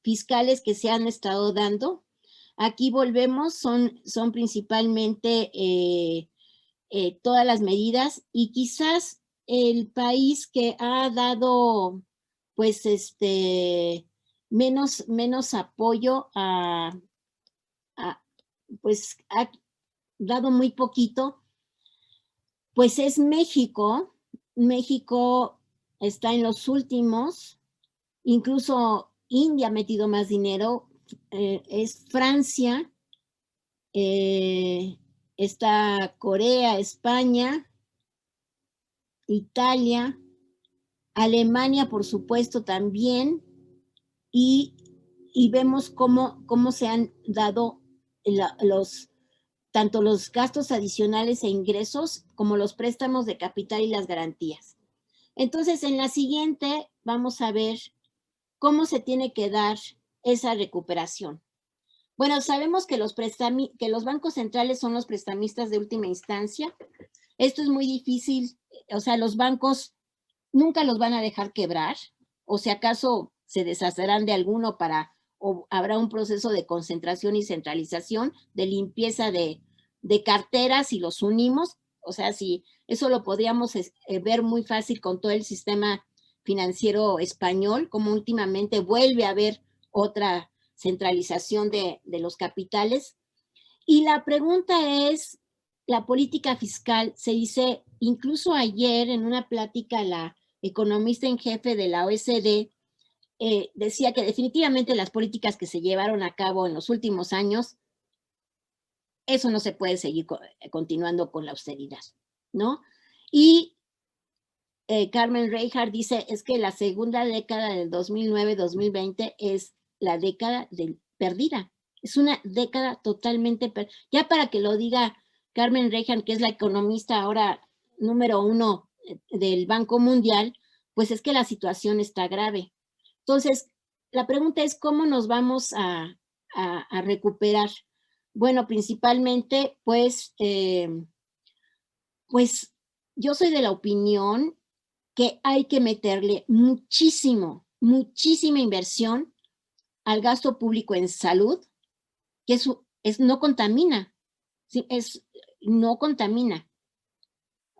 fiscales que se han estado dando. Aquí volvemos, son principalmente todas las medidas y quizás el país que ha dado pues menos apoyo pues ha dado muy poquito, pues es México. México está en los últimos, incluso India ha metido más dinero, es Francia, está Corea, España, Italia, Alemania, por supuesto, también, y vemos cómo se han dado tanto los gastos adicionales e ingresos como los préstamos de capital y las garantías. Entonces, en la siguiente vamos a ver cómo se tiene que dar esa recuperación. Bueno, sabemos que los bancos centrales son los prestamistas de última instancia. Esto es muy difícil, o sea, los bancos nunca los van a dejar quebrar, o si acaso se deshacerán de alguno o habrá un proceso de concentración y centralización, de limpieza de carteras y los unimos. O sea, si eso lo podríamos ver muy fácil con todo el sistema financiero español, como últimamente vuelve a haber otra centralización de los capitales. Y la pregunta es, la política fiscal, se dice, incluso ayer en una plática la economista en jefe de la OECD decía que definitivamente las políticas que se llevaron a cabo en los últimos años, eso no se puede seguir continuando con la austeridad, ¿no? Y Carmen Reinhardt dice, es que la segunda década del 2009-2020 es la década perdida. Es una década totalmente perdida. Ya para que lo diga Carmen Rejan, que es la economista ahora número 1 del Banco Mundial, pues es que la situación está grave. Entonces, la pregunta es, ¿cómo nos vamos a recuperar? Bueno, principalmente, pues yo soy de la opinión que hay que meterle muchísima inversión al gasto público en salud, que no contamina, ¿sí? No contamina.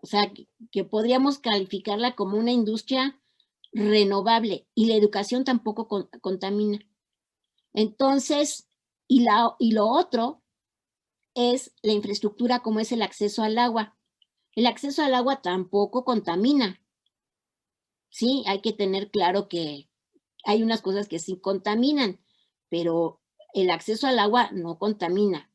O sea, que podríamos calificarla como una industria renovable, y la educación tampoco contamina. Entonces, y lo otro es la infraestructura, como es el acceso al agua. El acceso al agua tampoco contamina. Sí, hay que tener claro que hay unas cosas que sí contaminan, pero el acceso al agua no contamina.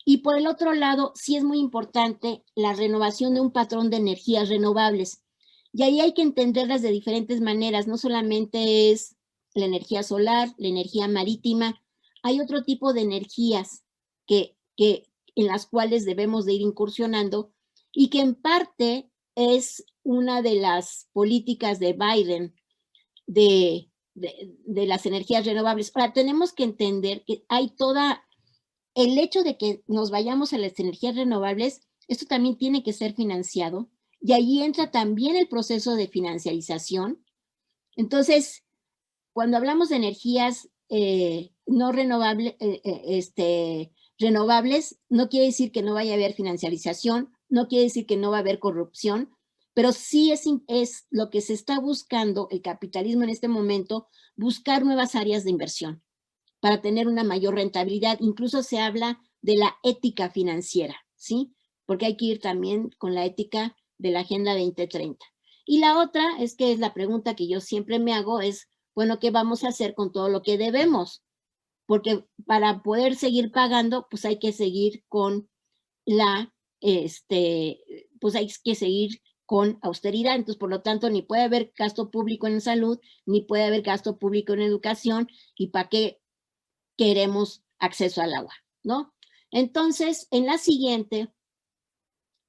Y por el otro lado, sí es muy importante la renovación de un patrón de energías renovables. Y ahí hay que entenderlas de diferentes maneras. No solamente es la energía solar, la energía marítima. Hay otro tipo de energías en las cuales debemos de ir incursionando, y que en parte es una de las políticas de Biden de las energías renovables. Ahora, tenemos que entender que hay el hecho de que nos vayamos a las energías renovables, esto también tiene que ser financiado, y ahí entra también el proceso de financiarización. Entonces, cuando hablamos de energías no renovables, renovables, no quiere decir que no vaya a haber financiarización, no quiere decir que no va a haber corrupción, pero sí es lo que se está buscando el capitalismo en este momento, buscar nuevas áreas de inversión para tener una mayor rentabilidad. Incluso se habla de la ética financiera, ¿sí? Porque hay que ir también con la ética de la Agenda 2030. Y la otra es que es la pregunta que yo siempre me hago es, bueno, ¿qué vamos a hacer con todo lo que debemos? Porque para poder seguir pagando, pues hay que seguir con pues hay que seguir con austeridad. Entonces, por lo tanto, ni puede haber gasto público en salud, ni puede haber gasto público en educación, y ¿para qué queremos acceso al agua, ¿no? Entonces, en la siguiente,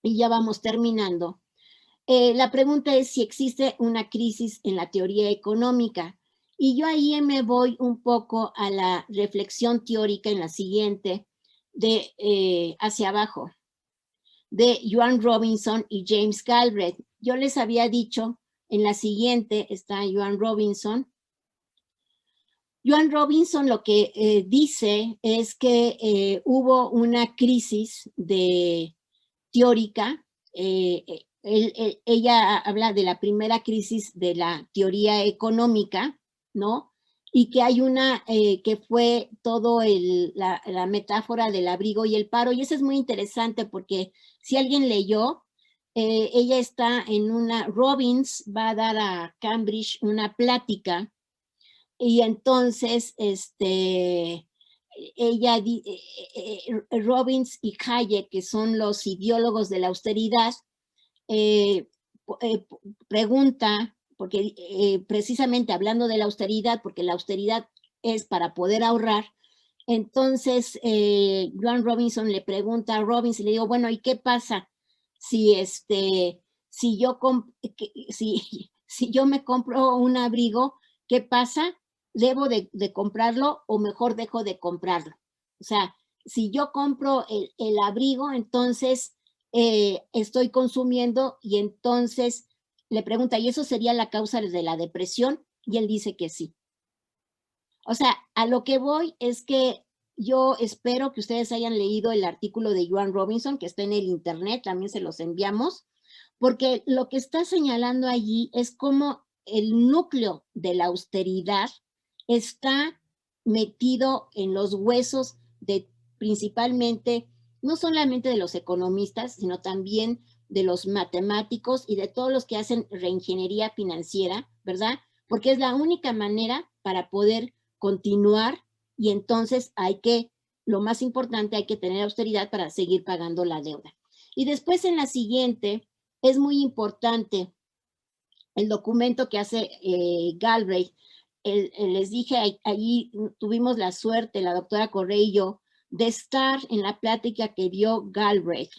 y ya vamos terminando, la pregunta es si existe una crisis en la teoría económica. Y yo ahí me voy un poco a la reflexión teórica en la siguiente, hacia abajo, de Joan Robinson y James Galbraith. Yo les había dicho, en la siguiente está Joan Robinson. Joan Robinson lo que dice es que hubo una crisis teórica. Ella habla de la primera crisis de la teoría económica, ¿no? Y que hay una que fue todo la metáfora del abrigo y el paro. Y eso es muy interesante porque si alguien leyó, ella está en Robbins va a dar a Cambridge una plática, y entonces Robbins y Hayek, que son los ideólogos de la austeridad, pregunta, porque precisamente hablando de la austeridad, porque la austeridad es para poder ahorrar. Entonces Joan Robinson le pregunta a Robbins y le digo, bueno, ¿y qué pasa si yo me compro un abrigo? ¿Qué pasa? ¿Debo de comprarlo o mejor dejo de comprarlo? O sea, si yo compro el abrigo, entonces estoy consumiendo, y entonces le pregunta, ¿y eso sería la causa de la depresión? Y él dice que sí. O sea, a lo que voy es que yo espero que ustedes hayan leído el artículo de Joan Robinson, que está en el internet, también se los enviamos, porque lo que está señalando allí es cómo el núcleo de la austeridad está metido en los huesos de principalmente, no solamente de los economistas, sino también de los matemáticos y de todos los que hacen reingeniería financiera, ¿verdad? Porque es la única manera para poder continuar, y entonces lo más importante, hay que tener austeridad para seguir pagando la deuda. Y después en la siguiente, es muy importante el documento que hace Galbraith, les dije, allí tuvimos la suerte, la doctora Correa y yo, de estar en la plática que dio Galbraith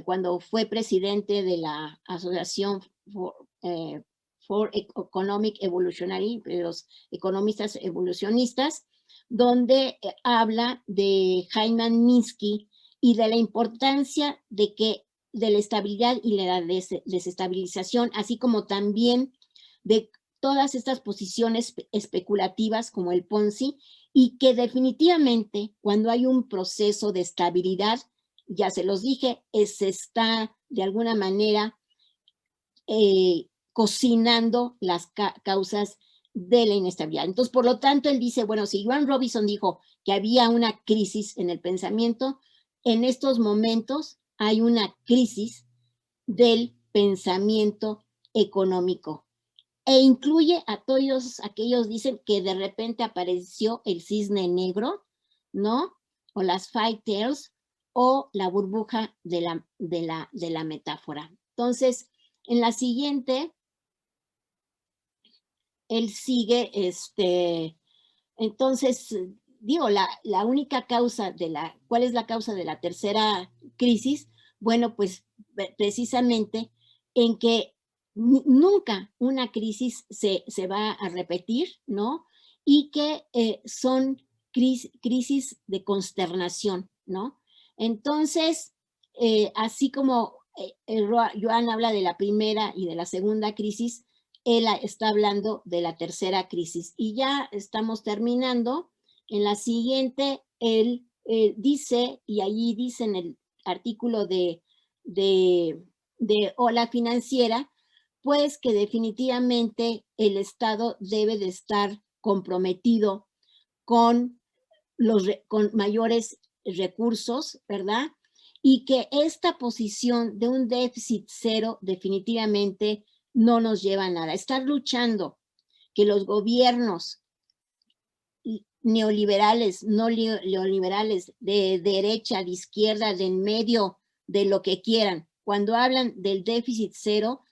cuando fue presidente de la Asociación for Economic Evolutionary, de los economistas evolucionistas, donde habla de Hyman Minsky y de la importancia de la estabilidad y la desestabilización, así como también de todas estas posiciones especulativas como el Ponzi, y que definitivamente cuando hay un proceso de estabilidad, ya se los dije, se está de alguna manera cocinando las causas de la inestabilidad. Entonces, por lo tanto, él dice, bueno, si Joan Robinson dijo que había una crisis en el pensamiento, en estos momentos hay una crisis del pensamiento económico. E incluye a todos aquellos, dicen que de repente apareció el cisne negro, ¿no? O las five tails, o la burbuja de la metáfora. Entonces, en la siguiente, él sigue, entonces, digo, la única causa ¿cuál es la causa de la tercera crisis? Bueno, pues precisamente en que nunca una crisis se va a repetir, ¿no? Y que son crisis de consternación, ¿no? Entonces, así como Joan habla de la primera y de la segunda crisis, él está hablando de la tercera crisis. Y ya estamos terminando. En la siguiente, él dice, y allí dice en el artículo de Ola Financiera, pues que definitivamente el Estado debe de estar comprometido con mayores recursos, ¿verdad? Y que esta posición de un déficit cero definitivamente no nos lleva a nada. Estar luchando que los gobiernos neoliberales, no neoliberales, de derecha, de izquierda, de en medio, de lo que quieran, cuando hablan del déficit cero,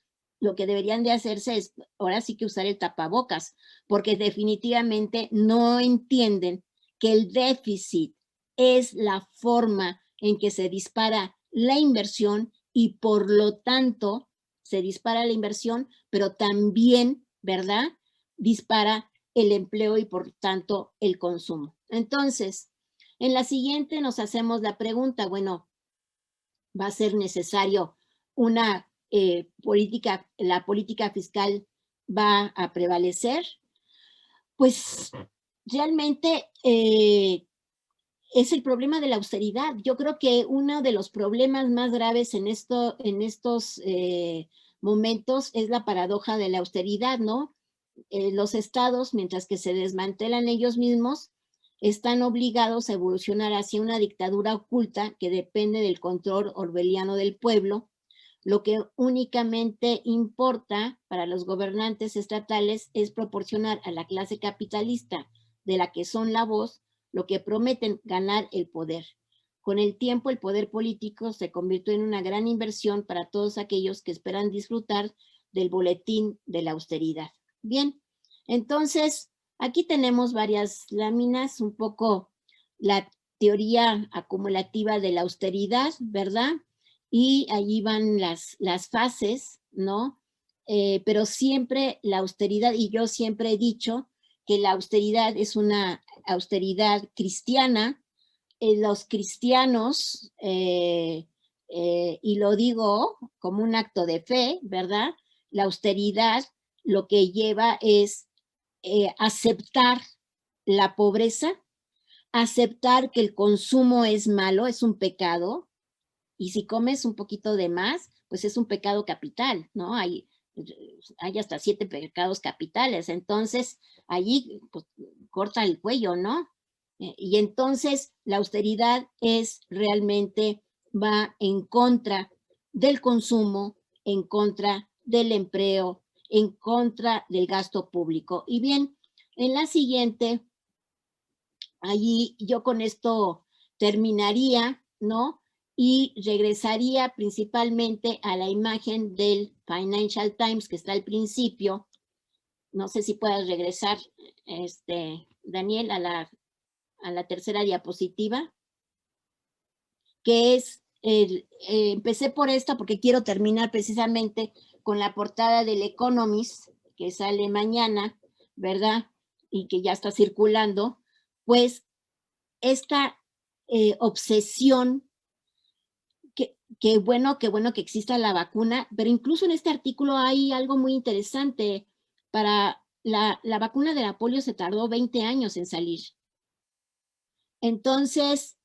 lo que deberían de hacerse es, ahora sí que usar el tapabocas, porque definitivamente no entienden que el déficit es la forma en que se dispara la inversión y por lo tanto se dispara la inversión, pero también, ¿verdad? Dispara el empleo y por tanto el consumo. Entonces, en la siguiente nos hacemos la pregunta, bueno, ¿va a ser necesario una la política fiscal va a prevalecer? Pues realmente es el problema de la austeridad. Yo creo que uno de los problemas más graves en estos momentos es la paradoja de la austeridad, ¿no? Los estados, mientras que se desmantelan ellos mismos, están obligados a evolucionar hacia una dictadura oculta que depende del control orwelliano del pueblo. Lo que únicamente importa para los gobernantes estatales es proporcionar a la clase capitalista, de la que son la voz, lo que prometen: ganar el poder. Con el tiempo, el poder político se convirtió en una gran inversión para todos aquellos que esperan disfrutar del boletín de la austeridad. Bien, entonces, aquí tenemos varias láminas, un poco la teoría acumulativa de la austeridad, ¿verdad? Y allí van las fases, ¿no? Pero siempre la austeridad, y yo siempre he dicho que la austeridad es una austeridad cristiana. Los cristianos, y lo digo como un acto de fe, ¿verdad? La austeridad lo que lleva es aceptar la pobreza, aceptar que el consumo es malo, es un pecado, y si comes un poquito de más, pues es un pecado capital, ¿no? Hay hasta 7 pecados capitales, entonces allí pues, corta el cuello, ¿no? Y entonces la austeridad realmente va en contra del consumo, en contra del empleo, en contra del gasto público. Y bien, en la siguiente, allí yo con esto terminaría, ¿no? Y regresaría principalmente a la imagen del Financial Times que está al principio, No sé si puedas regresar, Daniel, a la tercera diapositiva, que es, empecé por esta porque quiero terminar precisamente con la portada del Economist, que sale mañana, ¿verdad? Y que ya está circulando, pues esta obsesión, que bueno que exista la vacuna, pero incluso en este artículo hay algo muy interesante. Para la vacuna de la polio se tardó 20 años en salir. Entonces,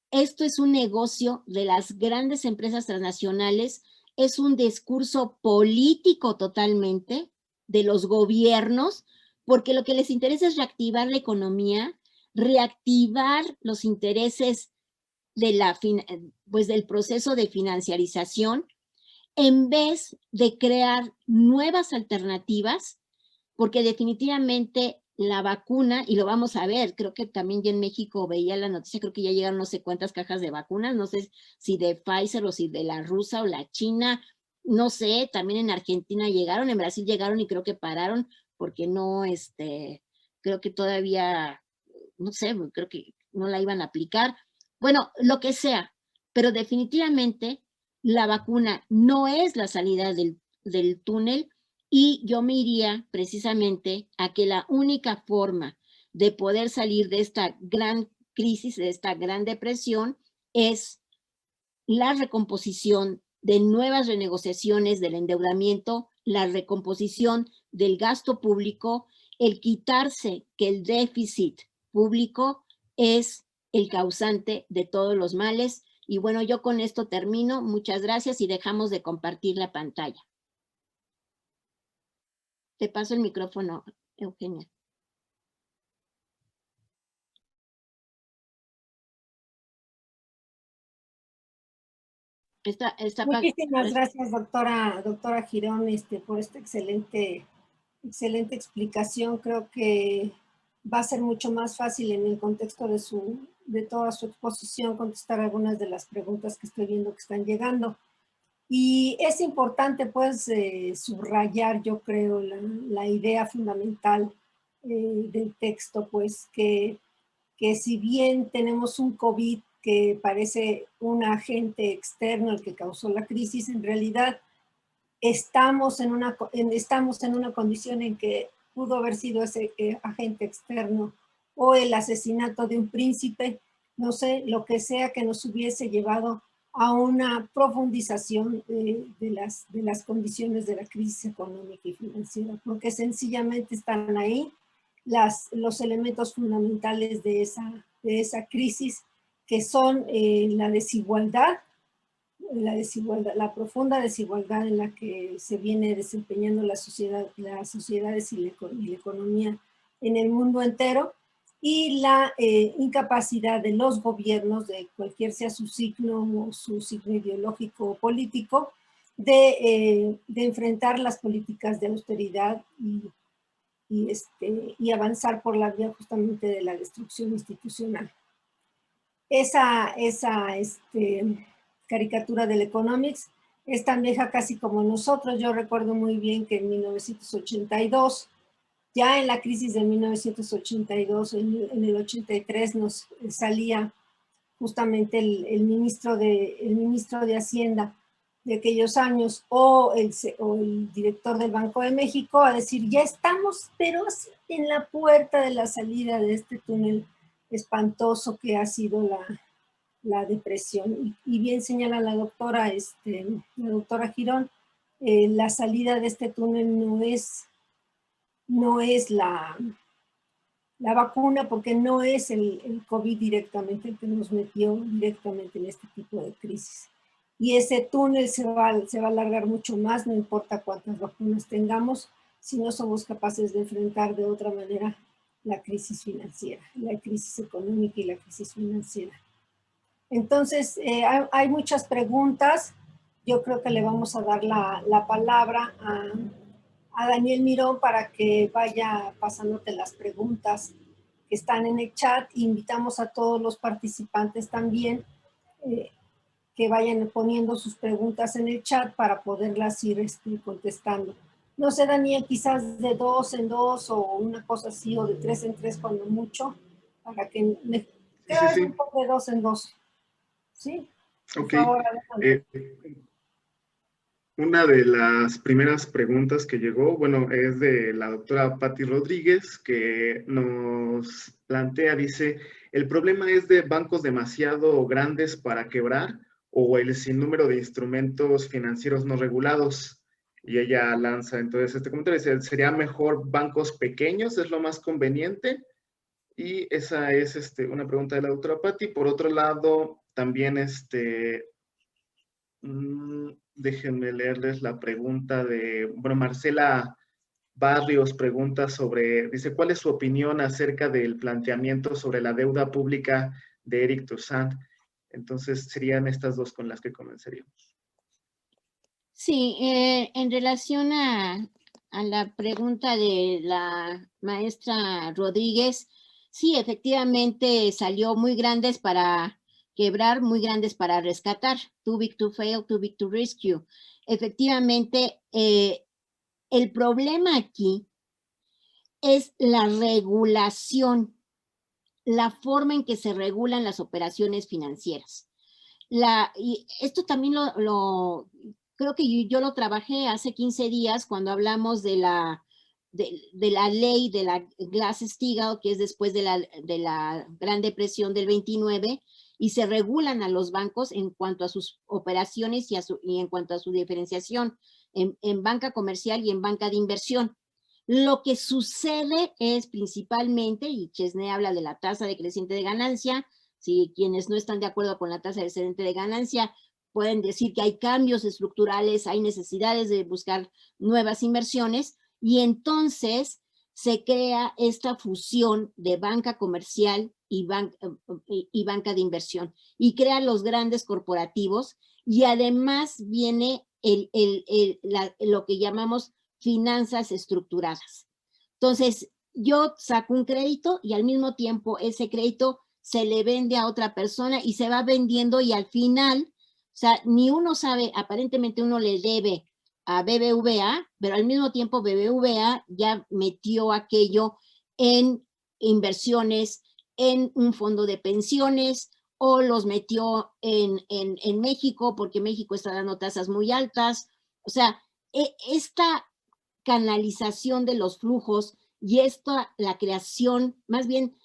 esto es un negocio de las grandes empresas transnacionales, es un discurso político totalmente de los gobiernos, porque lo que les interesa es reactivar la economía, reactivar los intereses del proceso de financiarización, en vez de crear nuevas alternativas, porque definitivamente la vacuna, y lo vamos a ver, creo que también ya en México veía la noticia, creo que ya llegaron no sé cuántas cajas de vacunas, no sé si de Pfizer o si de la rusa o la china, no sé, también en Argentina llegaron, en Brasil llegaron y creo que pararon, porque no, creo que todavía, no sé, creo que no la iban a aplicar. Bueno, lo que sea, pero definitivamente la vacuna no es la salida del túnel, y yo me iría precisamente a que la única forma de poder salir de esta gran crisis, de esta gran depresión, es la recomposición de nuevas renegociaciones del endeudamiento, la recomposición del gasto público, el quitarse que el déficit público es el causante de todos los males. Y bueno, yo con esto termino. Muchas gracias y dejamos de compartir la pantalla. Te paso el micrófono, Eugenia. Muchísimas gracias, doctora Girón, por esta excelente explicación. Creo que va a ser mucho más fácil en el contexto de toda su exposición contestar algunas de las preguntas que estoy viendo que están llegando. Y es importante, pues, subrayar, yo creo, la idea fundamental del texto, pues, que si bien tenemos un COVID que parece un agente externo el que causó la crisis, en realidad estamos en una condición en que pudo haber sido ese agente externo o el asesinato de un príncipe, no sé, lo que sea que nos hubiese llevado a una profundización de las condiciones de la crisis económica y financiera, porque sencillamente están ahí los elementos fundamentales de esa crisis, que son la desigualdad, la profunda desigualdad en la que se viene desempeñando las sociedades y la economía en el mundo entero, y la incapacidad de los gobiernos, de cualquier sea su signo ideológico o político, de enfrentar las políticas de austeridad y avanzar por la vía justamente de la destrucción institucional. Esa caricatura del Economics es tan vieja casi como nosotros. Yo recuerdo muy bien que en 1982, ya en la crisis de 1982, en el 83 nos salía justamente el ministro de Hacienda de aquellos años o el director del Banco de México a decir, ya estamos, pero en la puerta de la salida de este túnel espantoso que ha sido la depresión. Y bien señala la doctora Girón, la salida de este túnel no es la vacuna, porque no es el COVID directamente el que nos metió directamente en este tipo de crisis. Y ese túnel se va a alargar mucho más, no importa cuántas vacunas tengamos, si no somos capaces de enfrentar de otra manera la crisis financiera, la crisis económica y la crisis financiera. Entonces, hay muchas preguntas. Yo creo que le vamos a dar la palabra a Daniel Mirón para que vaya pasándote las preguntas que están en el chat. Invitamos a todos los participantes también que vayan poniendo sus preguntas en el chat para poderlas ir contestando. No sé, Daniel, quizás de 2 en 2 o una cosa así, o de 3 en 3 cuando mucho, para que me Sí, sí, quede sí. mejor de 2 en 2. ¿Sí? Por Ok. favor, adelante. Eh, una de las primeras preguntas que llegó, bueno, es de la doctora Patti Rodríguez, que nos plantea, dice, ¿el problema es de bancos demasiado grandes para quebrar o el sinnúmero de instrumentos financieros no regulados? Y ella lanza entonces este comentario, dice, ¿sería mejor bancos pequeños? ¿Es lo más conveniente? Y esa es una pregunta de la doctora Patti. Por otro lado, también déjenme leerles la pregunta de, bueno, Marcela Barrios pregunta sobre, dice, ¿cuál es su opinión acerca del planteamiento sobre la deuda pública de Eric Toussaint? Entonces, serían estas dos con las que comenzaríamos. Sí, en relación a la pregunta de la maestra Rodríguez, sí, efectivamente salió muy grandes para quebrar, muy grandes para rescatar, too big to fail, too big to rescue. Efectivamente, el problema aquí es la regulación, la forma en que se regulan las operaciones financieras. Y esto también creo que yo lo trabajé hace 15 días cuando hablamos de la ley de la Glass-Steagall, que es después de la Gran Depresión del 29, y se regulan a los bancos en cuanto a sus operaciones y en cuanto a su diferenciación en banca comercial y en banca de inversión. Lo que sucede es principalmente, y Chesney habla de la tasa decreciente de ganancia, si quienes no están de acuerdo con la tasa decreciente de ganancia pueden decir que hay cambios estructurales, hay necesidades de buscar nuevas inversiones, y entonces se crea esta fusión de banca comercial y banca de inversión, y crea los grandes corporativos, y además viene lo que llamamos finanzas estructuradas. Entonces, yo saco un crédito y al mismo tiempo ese crédito se le vende a otra persona y se va vendiendo, y al final, o sea, ni uno sabe, aparentemente uno le debe a BBVA, pero al mismo tiempo BBVA ya metió aquello en inversiones, en un fondo de pensiones, o los metió en México porque México está dando tasas muy altas. O sea, esta canalización de los flujos y la creación, más bien,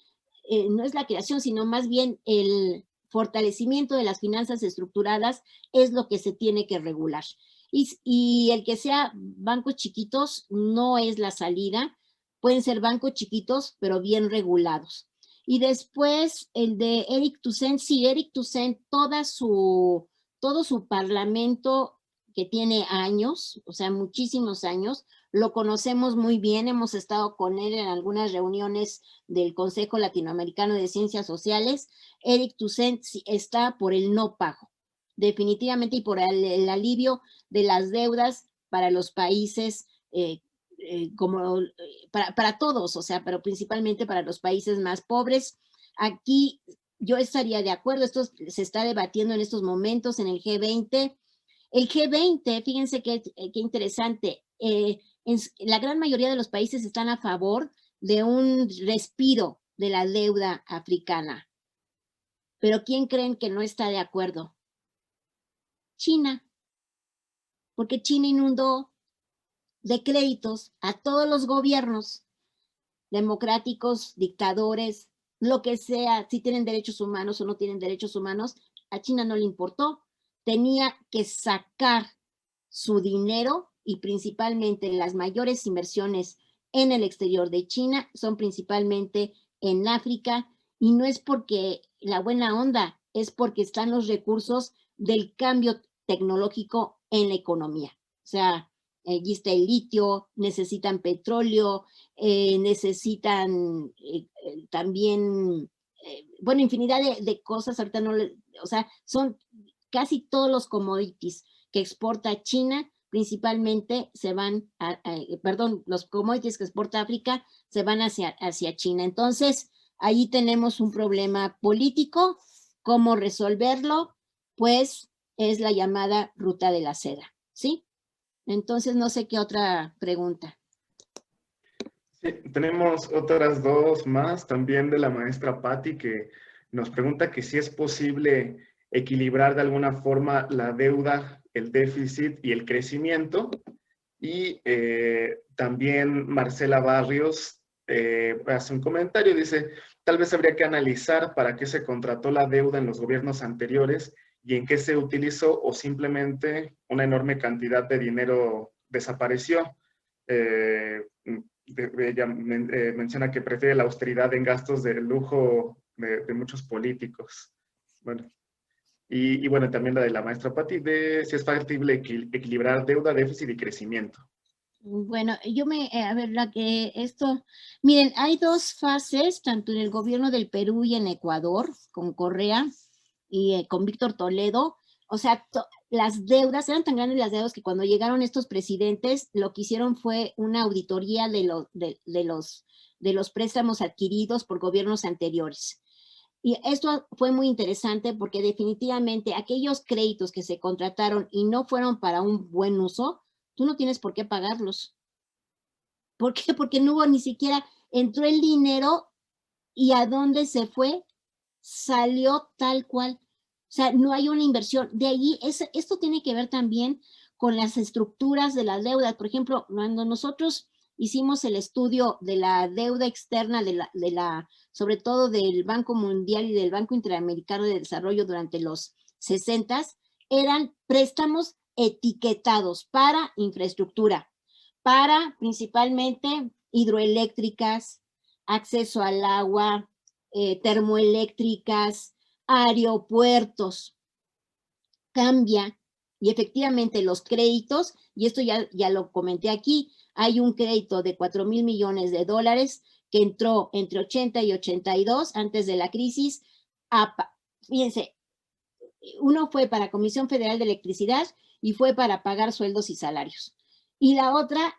no es la creación, sino más bien el fortalecimiento de las finanzas estructuradas es lo que se tiene que regular. Y el que sea bancos chiquitos no es la salida, pueden ser bancos chiquitos, pero bien regulados. Y después el de Eric Toussaint, sí, Eric Toussaint, todo su parlamento que tiene años, o sea, muchísimos años, lo conocemos muy bien, hemos estado con él en algunas reuniones del Consejo Latinoamericano de Ciencias Sociales. Eric Toussaint está por el no pago, definitivamente, y por el alivio de las deudas para los países, para todos, o sea, pero principalmente para los países más pobres. Aquí yo estaría de acuerdo, esto se está debatiendo en estos momentos en el G20. El G20, fíjense qué interesante, la gran mayoría de los países están a favor de un respiro de la deuda africana. Pero ¿quién creen que no está de acuerdo? China, porque China inundó de créditos a todos los gobiernos democráticos, dictadores, lo que sea, si tienen derechos humanos o no tienen derechos humanos, a China no le importó. Tenía que sacar su dinero, y principalmente las mayores inversiones en el exterior de China son principalmente en África, y no es porque la buena onda, es porque están los recursos del cambio tecnológico en la economía. O sea, allí está el litio, necesitan petróleo, necesitan también, bueno, infinidad de cosas, ahorita no, o sea, son casi todos los commodities que exporta China, principalmente se van, perdón, los commodities que exporta África se van hacia China. Entonces, ahí tenemos un problema político. ¿Cómo resolverlo? Pues es la llamada ruta de la seda, ¿sí? Entonces, no sé qué otra pregunta. Sí, tenemos otras dos más, también de la maestra Patti, que nos pregunta que si es posible equilibrar de alguna forma la deuda, el déficit y el crecimiento. Y también Marcela Barrios hace un comentario, dice, tal vez habría que analizar para qué se contrató la deuda en los gobiernos anteriores y en qué se utilizó, o simplemente una enorme cantidad de dinero desapareció. Ella menciona que prefiere la austeridad en gastos de lujo de muchos políticos. Bueno, y bueno, también la de la maestra Patti, de si es factible equilibrar deuda, déficit y crecimiento. Bueno, a ver, miren, hay dos fases, tanto en el gobierno del Perú y en Ecuador, con Correa y con Víctor Toledo. O sea, las deudas, eran tan grandes las deudas que cuando llegaron estos presidentes, lo que hicieron fue una auditoría de los préstamos adquiridos por gobiernos anteriores. Y esto fue muy interesante porque definitivamente aquellos créditos que se contrataron y no fueron para un buen uso, tú no tienes por qué pagarlos. ¿Por qué? Porque no hubo ni siquiera, entró el dinero y a dónde se fue, salió tal cual. O sea, no hay una inversión. De allí, esto tiene que ver también con las estructuras de las deudas. Por ejemplo, cuando nosotros hicimos el estudio de la deuda externa, sobre todo del Banco Mundial y del Banco Interamericano de Desarrollo durante los 60s, eran préstamos etiquetados para infraestructura, para principalmente hidroeléctricas, acceso al agua, termoeléctricas, aeropuertos. Cambia y efectivamente los créditos, y esto ya lo comenté aquí, hay un crédito de 4,000 millones de dólares que entró entre 80 y 82 antes de la crisis. Fíjense, uno fue para Comisión Federal de Electricidad y fue para pagar sueldos y salarios. Y la otra,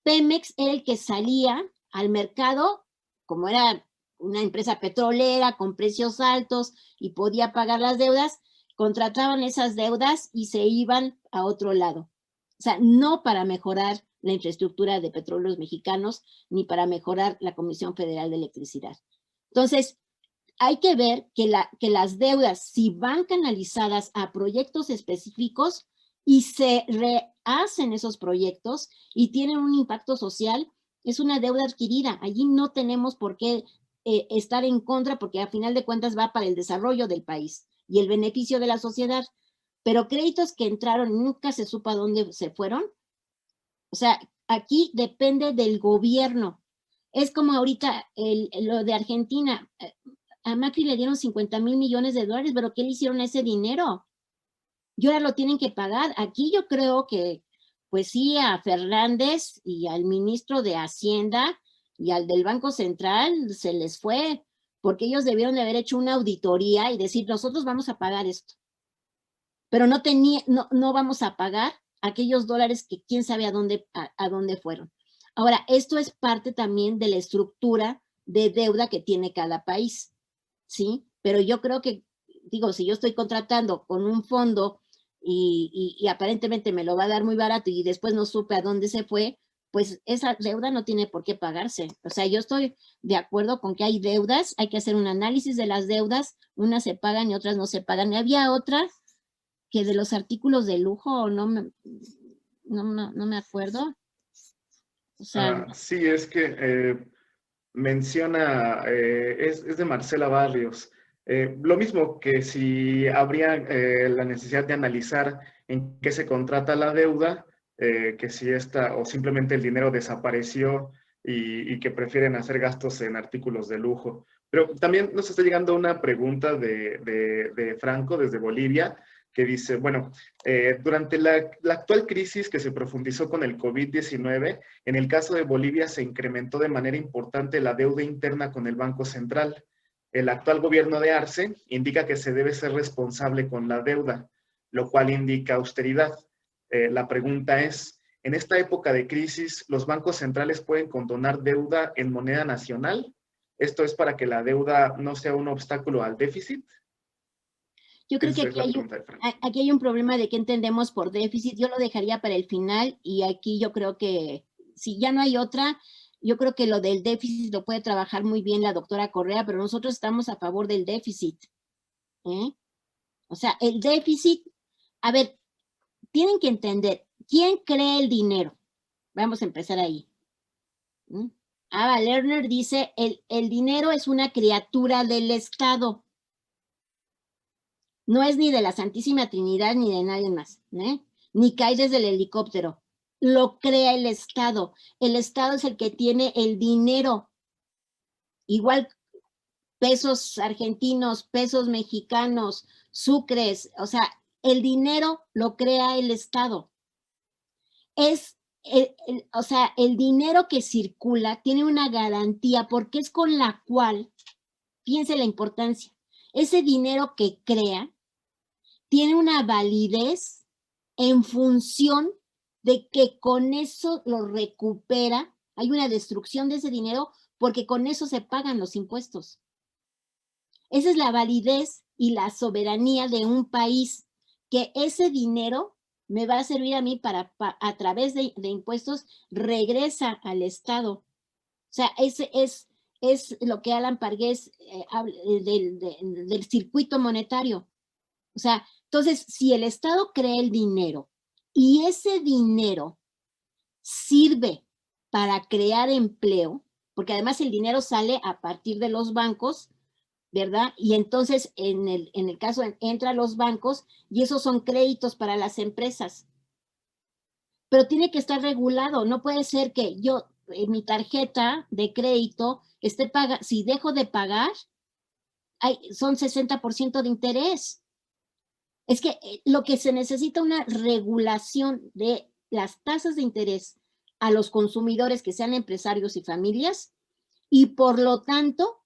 Pemex, era el que salía al mercado, como era una empresa petrolera con precios altos y podía pagar las deudas, contrataban esas deudas y se iban a otro lado. O sea, no para mejorar la infraestructura de petróleos mexicanos, ni para mejorar la Comisión Federal de Electricidad. Entonces, hay que ver que las deudas, si van canalizadas a proyectos específicos y se rehacen esos proyectos y tienen un impacto social, es una deuda adquirida. Allí no tenemos por qué estar en contra, porque a final de cuentas va para el desarrollo del país y el beneficio de la sociedad. Pero créditos que entraron y nunca se supo a dónde se fueron, o sea, aquí depende del gobierno. Es como ahorita lo de Argentina. A Macri le dieron 50,000 millones de dólares, pero ¿qué le hicieron a ese dinero? Y ahora lo tienen que pagar. Aquí yo creo que, pues sí, a Fernández y al ministro de Hacienda y al del Banco Central se les fue, porque ellos debieron de haber hecho una auditoría y decir, nosotros vamos a pagar esto. Pero no vamos a pagar aquellos dólares que quién sabe a dónde fueron. Ahora, esto es parte también de la estructura de deuda que tiene cada país, ¿sí? Pero yo creo que, digo, si yo estoy contratando con un fondo y aparentemente me lo va a dar muy barato y después no supe a dónde se fue, pues esa deuda no tiene por qué pagarse. O sea, yo estoy de acuerdo con que hay deudas, hay que hacer un análisis de las deudas, unas se pagan y otras no se pagan. Y había otra que de los artículos de lujo, no me acuerdo. O sea, sí, es que menciona, es de Marcela Barrios. Lo mismo que si habría la necesidad de analizar en qué se contrata la deuda, que si esta o simplemente el dinero desapareció y que prefieren hacer gastos en artículos de lujo. Pero también nos está llegando una pregunta de Franco desde Bolivia, que dice, bueno, durante la actual crisis que se profundizó con el COVID-19, en el caso de Bolivia se incrementó de manera importante la deuda interna con el Banco Central. El actual gobierno de Arce indica que se debe ser responsable con la deuda, lo cual indica austeridad. La pregunta es, ¿en esta época de crisis los bancos centrales pueden condonar deuda en moneda nacional? ¿Esto es para que la deuda no sea un obstáculo al déficit? Yo creo Esa que es la pregunta de Fran. aquí hay un problema de qué entendemos por déficit. Yo lo dejaría para el final y aquí yo creo que si ya no hay otra, yo creo que lo del déficit lo puede trabajar muy bien la doctora Correa, pero nosotros estamos a favor del déficit. ¿Eh? O sea, el déficit, a ver, tienen que entender, ¿quién crea el dinero? Vamos a empezar ahí. Ava Lerner dice, el dinero es una criatura del Estado. No es ni de la Santísima Trinidad ni de nadie más, ni cae desde el helicóptero. Lo crea el Estado. El Estado es el que tiene el dinero. Igual pesos argentinos, pesos mexicanos, sucres, o sea, el dinero lo crea el Estado. Es, o sea, el dinero que circula tiene una garantía porque es con la cual, fíjense la importancia, ese dinero que crea tiene una validez en función de que con eso lo recupera, hay una destrucción de ese dinero porque con eso se pagan los impuestos. Esa es la validez y la soberanía de un país, que ese dinero me va a servir a mí para a través de impuestos, regresa al Estado. O sea, ese es lo que Alan Pargués habla del circuito monetario. O sea, entonces, si el Estado crea el dinero y ese dinero sirve para crear empleo, porque además el dinero sale a partir de los bancos, ¿verdad? Y entonces en el caso entra a los bancos y esos son créditos para las empresas. Pero tiene que estar regulado, no puede ser que yo, mi tarjeta de crédito, si dejo de pagar, son 60% de interés. Es que lo que se necesita una regulación de las tasas de interés a los consumidores que sean empresarios y familias y por lo tanto,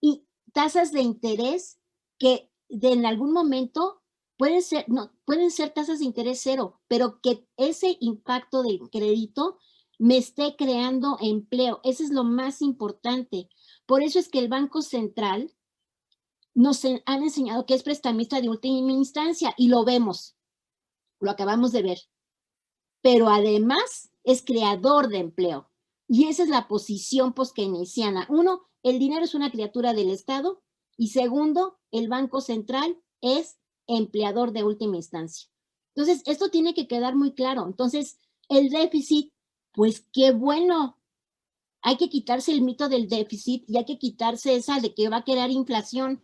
y tasas de interés que en algún momento pueden ser tasas de interés cero, pero que ese impacto del crédito me esté creando empleo. Eso es lo más importante. Por eso es que el Banco Central nos han enseñado que es prestamista de última instancia y lo vemos, lo acabamos de ver. Pero además es creador de empleo. Y esa es la posición post-keynesiana. Uno, el dinero es una criatura del Estado y segundo, el Banco Central es empleador de última instancia. Entonces, esto tiene que quedar muy claro. Entonces, el déficit, pues qué bueno. Hay que quitarse el mito del déficit y hay que quitarse esa de que va a crear inflación.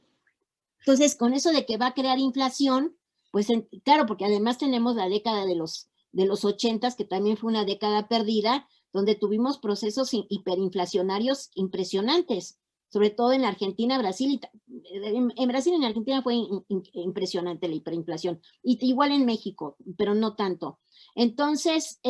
Entonces, con eso de que va a crear inflación, pues claro, porque además tenemos la década de los 80s, que también fue una década perdida, donde tuvimos procesos hiperinflacionarios impresionantes, sobre todo en Argentina, Brasil, en Brasil y en Argentina fue impresionante la hiperinflación, y igual en México, pero no tanto. Entonces,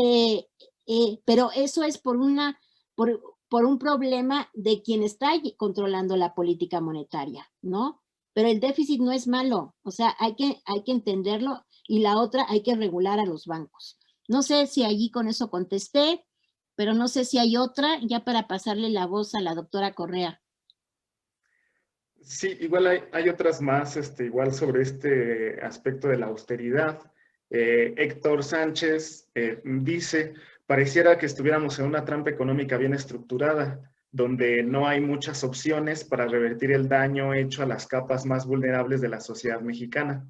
pero eso es por un problema de quien está controlando la política monetaria, ¿no? Pero el déficit no es malo, o sea, hay que entenderlo y la otra, hay que regular a los bancos. No sé si allí con eso contesté, pero no sé si hay otra, ya para pasarle la voz a la doctora Correa. Sí, igual hay otras más, igual sobre este aspecto de la austeridad. Héctor Sánchez dice, pareciera que estuviéramos en una trampa económica bien estructurada, donde no hay muchas opciones para revertir el daño hecho a las capas más vulnerables de la sociedad mexicana.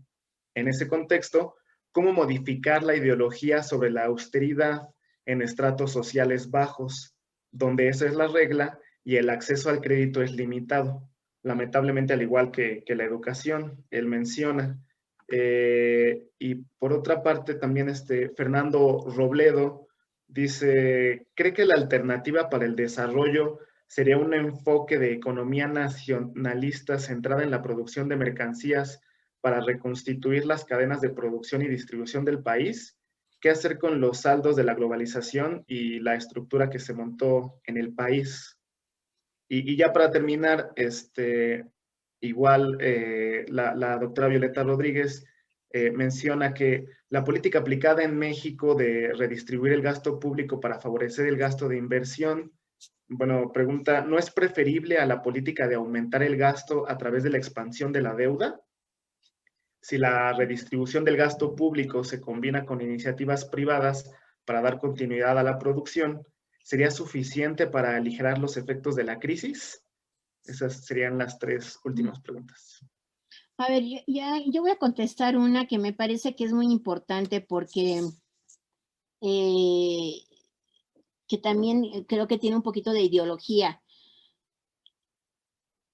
En ese contexto, ¿cómo modificar la ideología sobre la austeridad en estratos sociales bajos, donde esa es la regla y el acceso al crédito es limitado? Lamentablemente, al igual que la educación, él menciona. Y por otra parte, también Fernando Robledo dice, ¿cree que la alternativa para el desarrollo sería un enfoque de economía nacionalista centrada en la producción de mercancías para reconstituir las cadenas de producción y distribución del país? ¿Qué hacer con los saldos de la globalización y la estructura que se montó en el país? Y ya para terminar, igual la doctora Violeta Rodríguez menciona que la política aplicada en México de redistribuir el gasto público para favorecer el gasto de inversión, bueno, pregunta, ¿no es preferible a la política de aumentar el gasto a través de la expansión de la deuda? Si la redistribución del gasto público se combina con iniciativas privadas para dar continuidad a la producción, ¿sería suficiente para aligerar los efectos de la crisis? Esas serían las 3 últimas preguntas. A ver, yo voy a contestar una que me parece que es muy importante porque que también creo que tiene un poquito de ideología.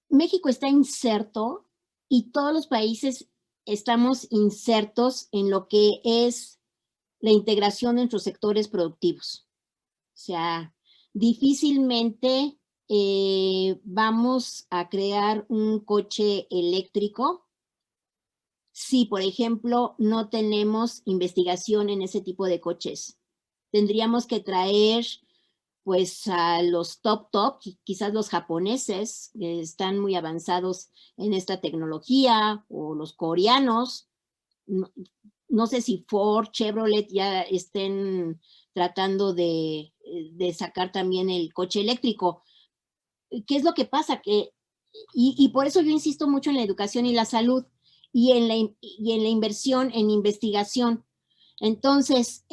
México está inserto y todos los países estamos insertos en lo que es la integración de nuestros sectores productivos. O sea, difícilmente vamos a crear un coche eléctrico si, por ejemplo, no tenemos investigación en ese tipo de coches. Tendríamos que traer pues a los top, quizás los japoneses que están muy avanzados en esta tecnología, o los coreanos. No sé si Ford, Chevrolet ya estén tratando de sacar también el coche eléctrico. ¿Qué es lo que pasa? Y por eso yo insisto mucho en la educación y la salud, y en la inversión en investigación. Entonces,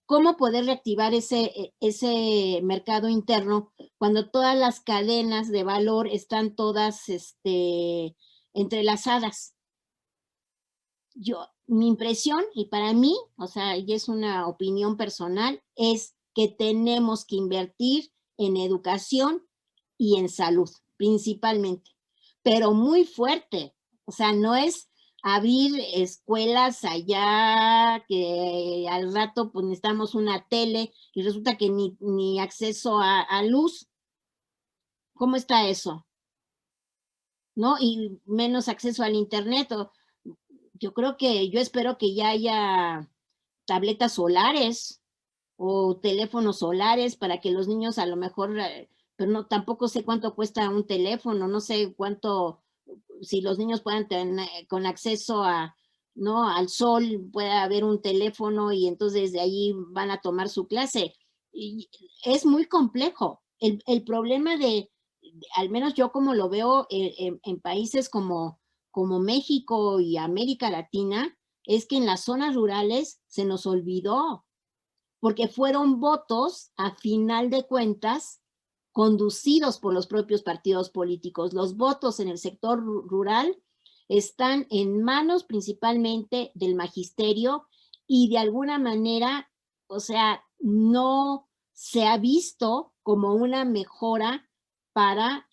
¿cómo poder reactivar ese mercado interno cuando todas las cadenas de valor están todas entrelazadas? Mi impresión, y para mí, o sea, y es una opinión personal, es que tenemos que invertir en educación y en salud, principalmente, pero muy fuerte. O sea, no es abrir escuelas allá que al rato pues necesitamos una tele y resulta que ni acceso a luz. ¿Cómo está eso? ¿No? Y menos acceso al internet. Yo espero que ya haya tabletas solares o teléfonos solares para que los niños a lo mejor, pero no, tampoco sé cuánto cuesta un teléfono, no sé cuánto, si los niños puedan tener con acceso ¿no? al sol, puede haber un teléfono y entonces de ahí van a tomar su clase. Y es muy complejo. El problema al menos yo como lo veo en países como México y América Latina, es que en las zonas rurales se nos olvidó, porque fueron votos, a final de cuentas, conducidos por los propios partidos políticos. Los votos en el sector rural están en manos principalmente del magisterio y de alguna manera, o sea, no se ha visto como una mejora para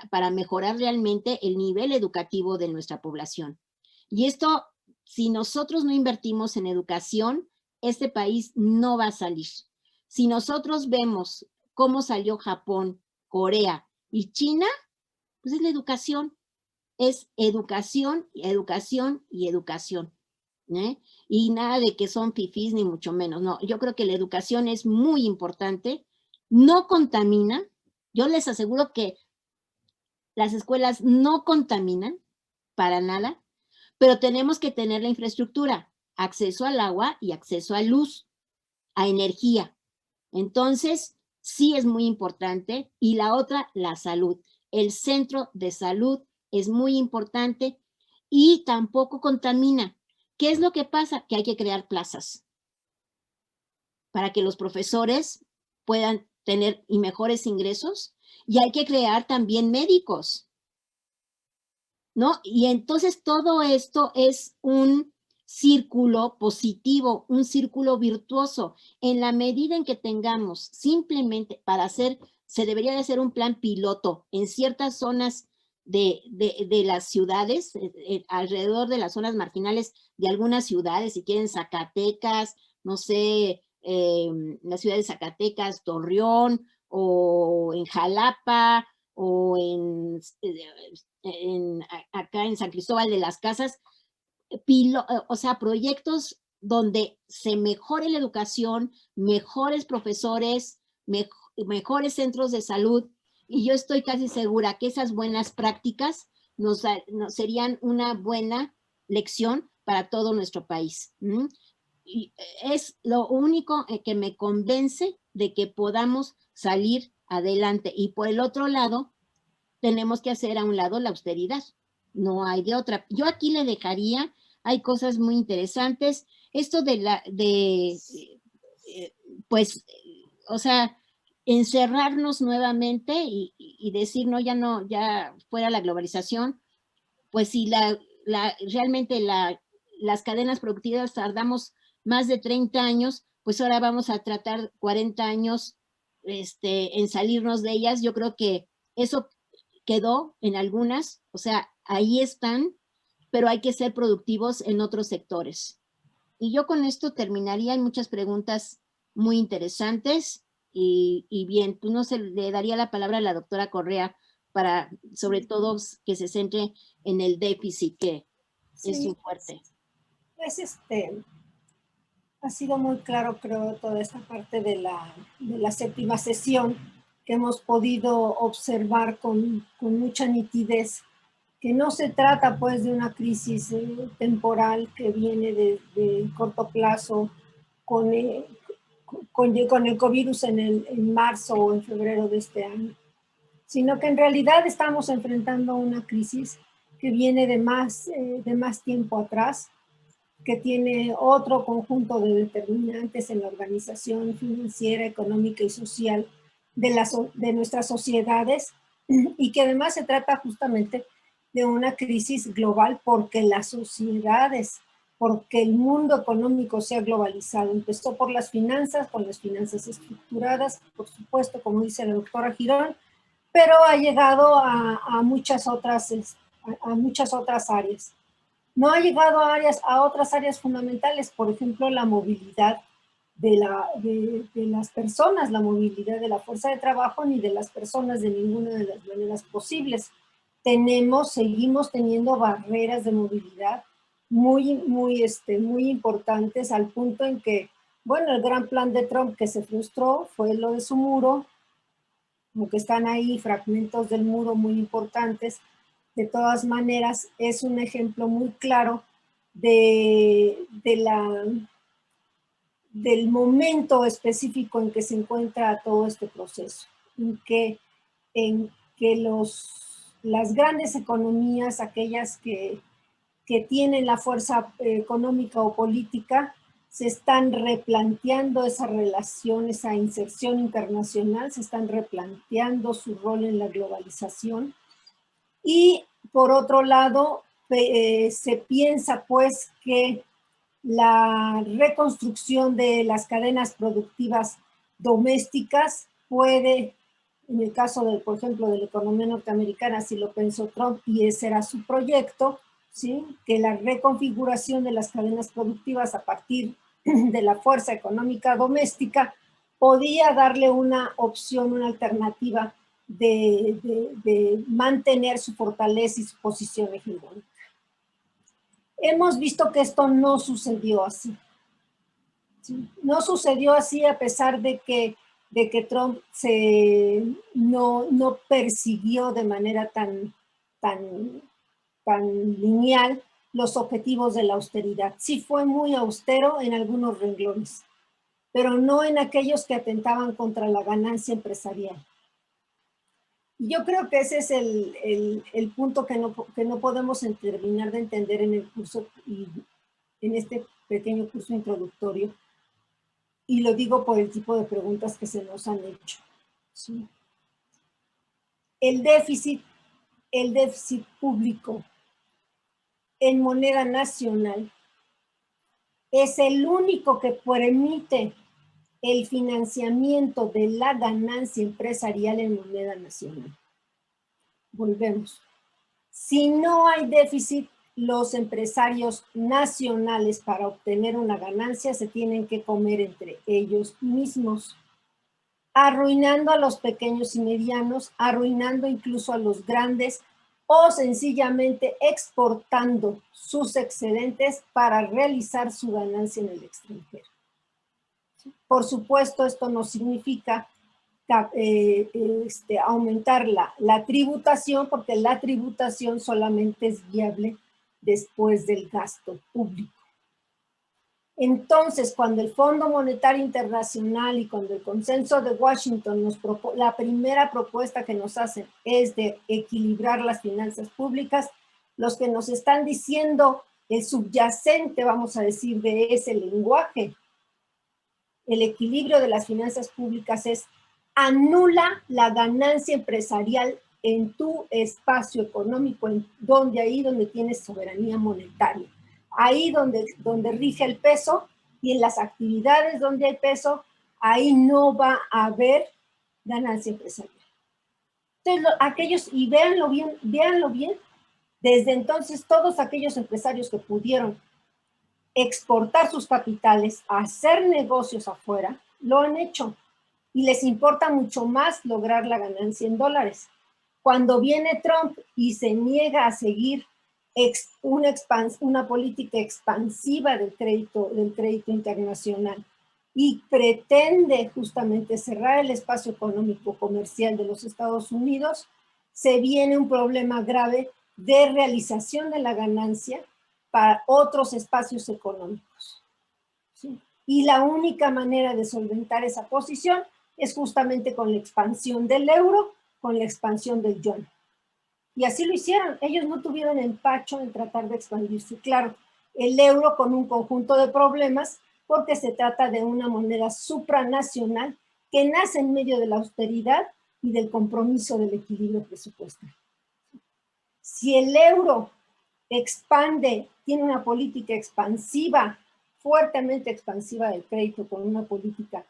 para mejorar realmente el nivel educativo de nuestra población. Y esto, si nosotros no invertimos en educación, este país no va a salir. Si nosotros vemos cómo salió Japón, Corea y China, pues es la educación. Es educación, educación y educación. Y nada de que son fifís ni mucho menos. No, yo creo que la educación es muy importante. No contamina. Yo les aseguro que las escuelas no contaminan para nada, pero tenemos que tener la infraestructura, acceso al agua y acceso a luz, a energía. Entonces, sí es muy importante. Y la otra, la salud. El centro de salud es muy importante y tampoco contamina. ¿Qué es lo que pasa? Que hay que crear plazas para que los profesores puedan tener mejores ingresos, y hay que crear también médicos, ¿no? Y entonces todo esto es un círculo positivo, un círculo virtuoso. En la medida en que tengamos simplemente se debería de hacer un plan piloto en ciertas zonas de las ciudades, alrededor de las zonas marginales de algunas ciudades, si quieren Zacatecas, no sé, la ciudad de Zacatecas, Torreón, o en Jalapa, o acá en San Cristóbal de las Casas, o sea, proyectos donde se mejore la educación, mejores profesores, mejores centros de salud, y yo estoy casi segura que esas buenas prácticas nos serían una buena lección para todo nuestro país. Y es lo único que me convence de que podamos salir adelante. Y por el otro lado, tenemos que hacer a un lado la austeridad. no hay de otra. Yo aquí le dejaría, hay cosas muy interesantes. Esto pues, o sea, encerrarnos nuevamente y decir, no, ya fuera la globalización, pues si realmente las cadenas productivas tardamos más de 30 años, pues ahora vamos a tratar 40 años en salirnos de ellas. Yo creo que eso quedó en algunas, o sea, ahí están, pero hay que ser productivos en otros sectores. Y yo con esto terminaría. Hay muchas preguntas muy interesantes y bien, pues no se le daría la palabra a la doctora Correa para, sobre todo, que se centre en el déficit, que es su fuerte. Pues ha sido muy claro, creo, toda esta parte de la séptima sesión que hemos podido observar con mucha nitidez, que no se trata pues de una crisis temporal que viene de corto plazo con el COVID en marzo o en febrero de este año, sino que en realidad estamos enfrentando una crisis que viene de más tiempo atrás, que tiene otro conjunto de determinantes en la organización financiera, económica y social de nuestras sociedades, y que además se trata justamente de una crisis global porque las sociedades, porque el mundo económico se ha globalizado. Empezó por las finanzas, con las finanzas estructuradas, por supuesto, como dice la doctora Girón, pero ha llegado a muchas otras áreas. No ha llegado a otras áreas fundamentales, por ejemplo, la movilidad de las personas, la movilidad de la fuerza de trabajo ni de las personas de ninguna de las maneras posibles. Seguimos teniendo barreras de movilidad muy importantes, al punto en que, bueno, el gran plan de Trump que se frustró fue lo de su muro, aunque están ahí fragmentos del muro muy importantes. De todas maneras, es un ejemplo muy claro del momento específico en que se encuentra todo este proceso, en que las grandes economías, aquellas que tienen la fuerza económica o política, se están replanteando esa relación, esa inserción internacional, se están replanteando su rol en la globalización. Y por otro lado, se piensa pues que la reconstrucción de las cadenas productivas domésticas puede, en el caso, por ejemplo, de la economía norteamericana, si lo pensó Trump y ese era su proyecto, ¿sí? Que la reconfiguración de las cadenas productivas a partir de la fuerza económica doméstica podía darle una opción, una alternativa de mantener su fortaleza y su posición hegemónica. Hemos visto que esto no sucedió así. ¿Sí? No sucedió así a pesar de que Trump no persiguió de manera tan lineal los objetivos de la austeridad. Sí fue muy austero en algunos renglones, pero no en aquellos que atentaban contra la ganancia empresarial. Yo creo que ese es el punto que no podemos terminar de entender en el curso, y en este pequeño curso introductorio, y lo digo por el tipo de preguntas que se nos han hecho. ¿Sí? El déficit público en moneda nacional es el único que permite el financiamiento de la ganancia empresarial en moneda nacional. Volvemos. Si no hay déficit, los empresarios nacionales para obtener una ganancia se tienen que comer entre ellos mismos, arruinando a los pequeños y medianos, arruinando incluso a los grandes, o sencillamente exportando sus excedentes para realizar su ganancia en el extranjero. Por supuesto, esto no significa aumentar la tributación, porque la tributación solamente es viable después del gasto público. Entonces, cuando el Fondo Monetario Internacional y cuando el Consenso de Washington la primera propuesta que nos hacen es de equilibrar las finanzas públicas, los que nos están diciendo el subyacente, vamos a decir, de ese lenguaje, el equilibrio de las finanzas públicas es anula la ganancia empresarial en tu espacio económico, ahí donde tienes soberanía monetaria, ahí donde rige el peso, y en las actividades donde hay peso, ahí no va a haber ganancia empresarial. Entonces, y véanlo bien, desde entonces todos aquellos empresarios que pudieron exportar sus capitales, hacer negocios afuera, lo han hecho. Y les importa mucho más lograr la ganancia en dólares. Cuando viene Trump y se niega a seguir una política expansiva del crédito internacional y pretende justamente cerrar el espacio económico comercial de los Estados Unidos, se viene un problema grave de realización de la ganancia para otros espacios económicos. ¿Sí? Y la única manera de solventar esa posición es justamente con la expansión del euro, con la expansión del yuan. Y así lo hicieron. Ellos no tuvieron empacho en tratar de expandirse. Claro, el euro con un conjunto de problemas, porque se trata de una moneda supranacional que nace en medio de la austeridad y del compromiso del equilibrio presupuestario. Si el euro expande, tiene una política expansiva, fuertemente expansiva del crédito, con una política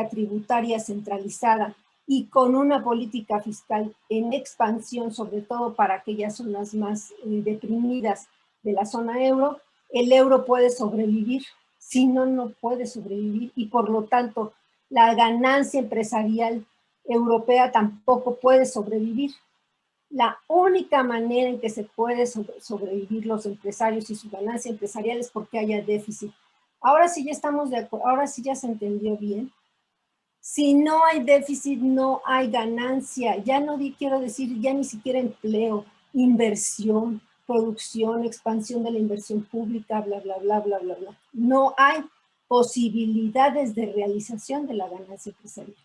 tributaria centralizada y con una política fiscal en expansión, sobre todo para aquellas zonas más deprimidas de la zona euro, el euro puede sobrevivir. Si no, no puede sobrevivir, y por lo tanto la ganancia empresarial europea tampoco puede sobrevivir. La única manera en que se puede sobrevivir los empresarios y su ganancia empresarial es porque haya déficit. Ahora sí ya estamos de acuerdo, ahora sí ya se entendió bien. Si no hay déficit, no hay ganancia. Ya no quiero decir ya ni siquiera empleo, inversión, producción, expansión de la inversión pública, bla, bla, bla, bla, bla, bla. No hay posibilidades de realización de la ganancia empresarial.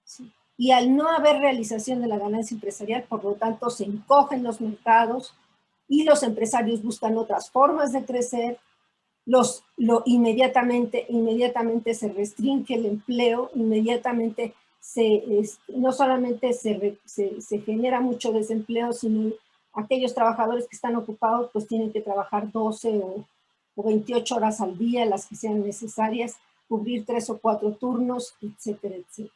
Sí. Y al no haber realización de la ganancia empresarial, por lo tanto, se encogen los mercados y los empresarios buscan otras formas de crecer. Inmediatamente se restringe el empleo, inmediatamente no solamente se genera mucho desempleo, sino aquellos trabajadores que están ocupados pues tienen que trabajar 12 o 28 horas al día, las que sean necesarias, cubrir 3 o 4 turnos, etcétera, etcétera.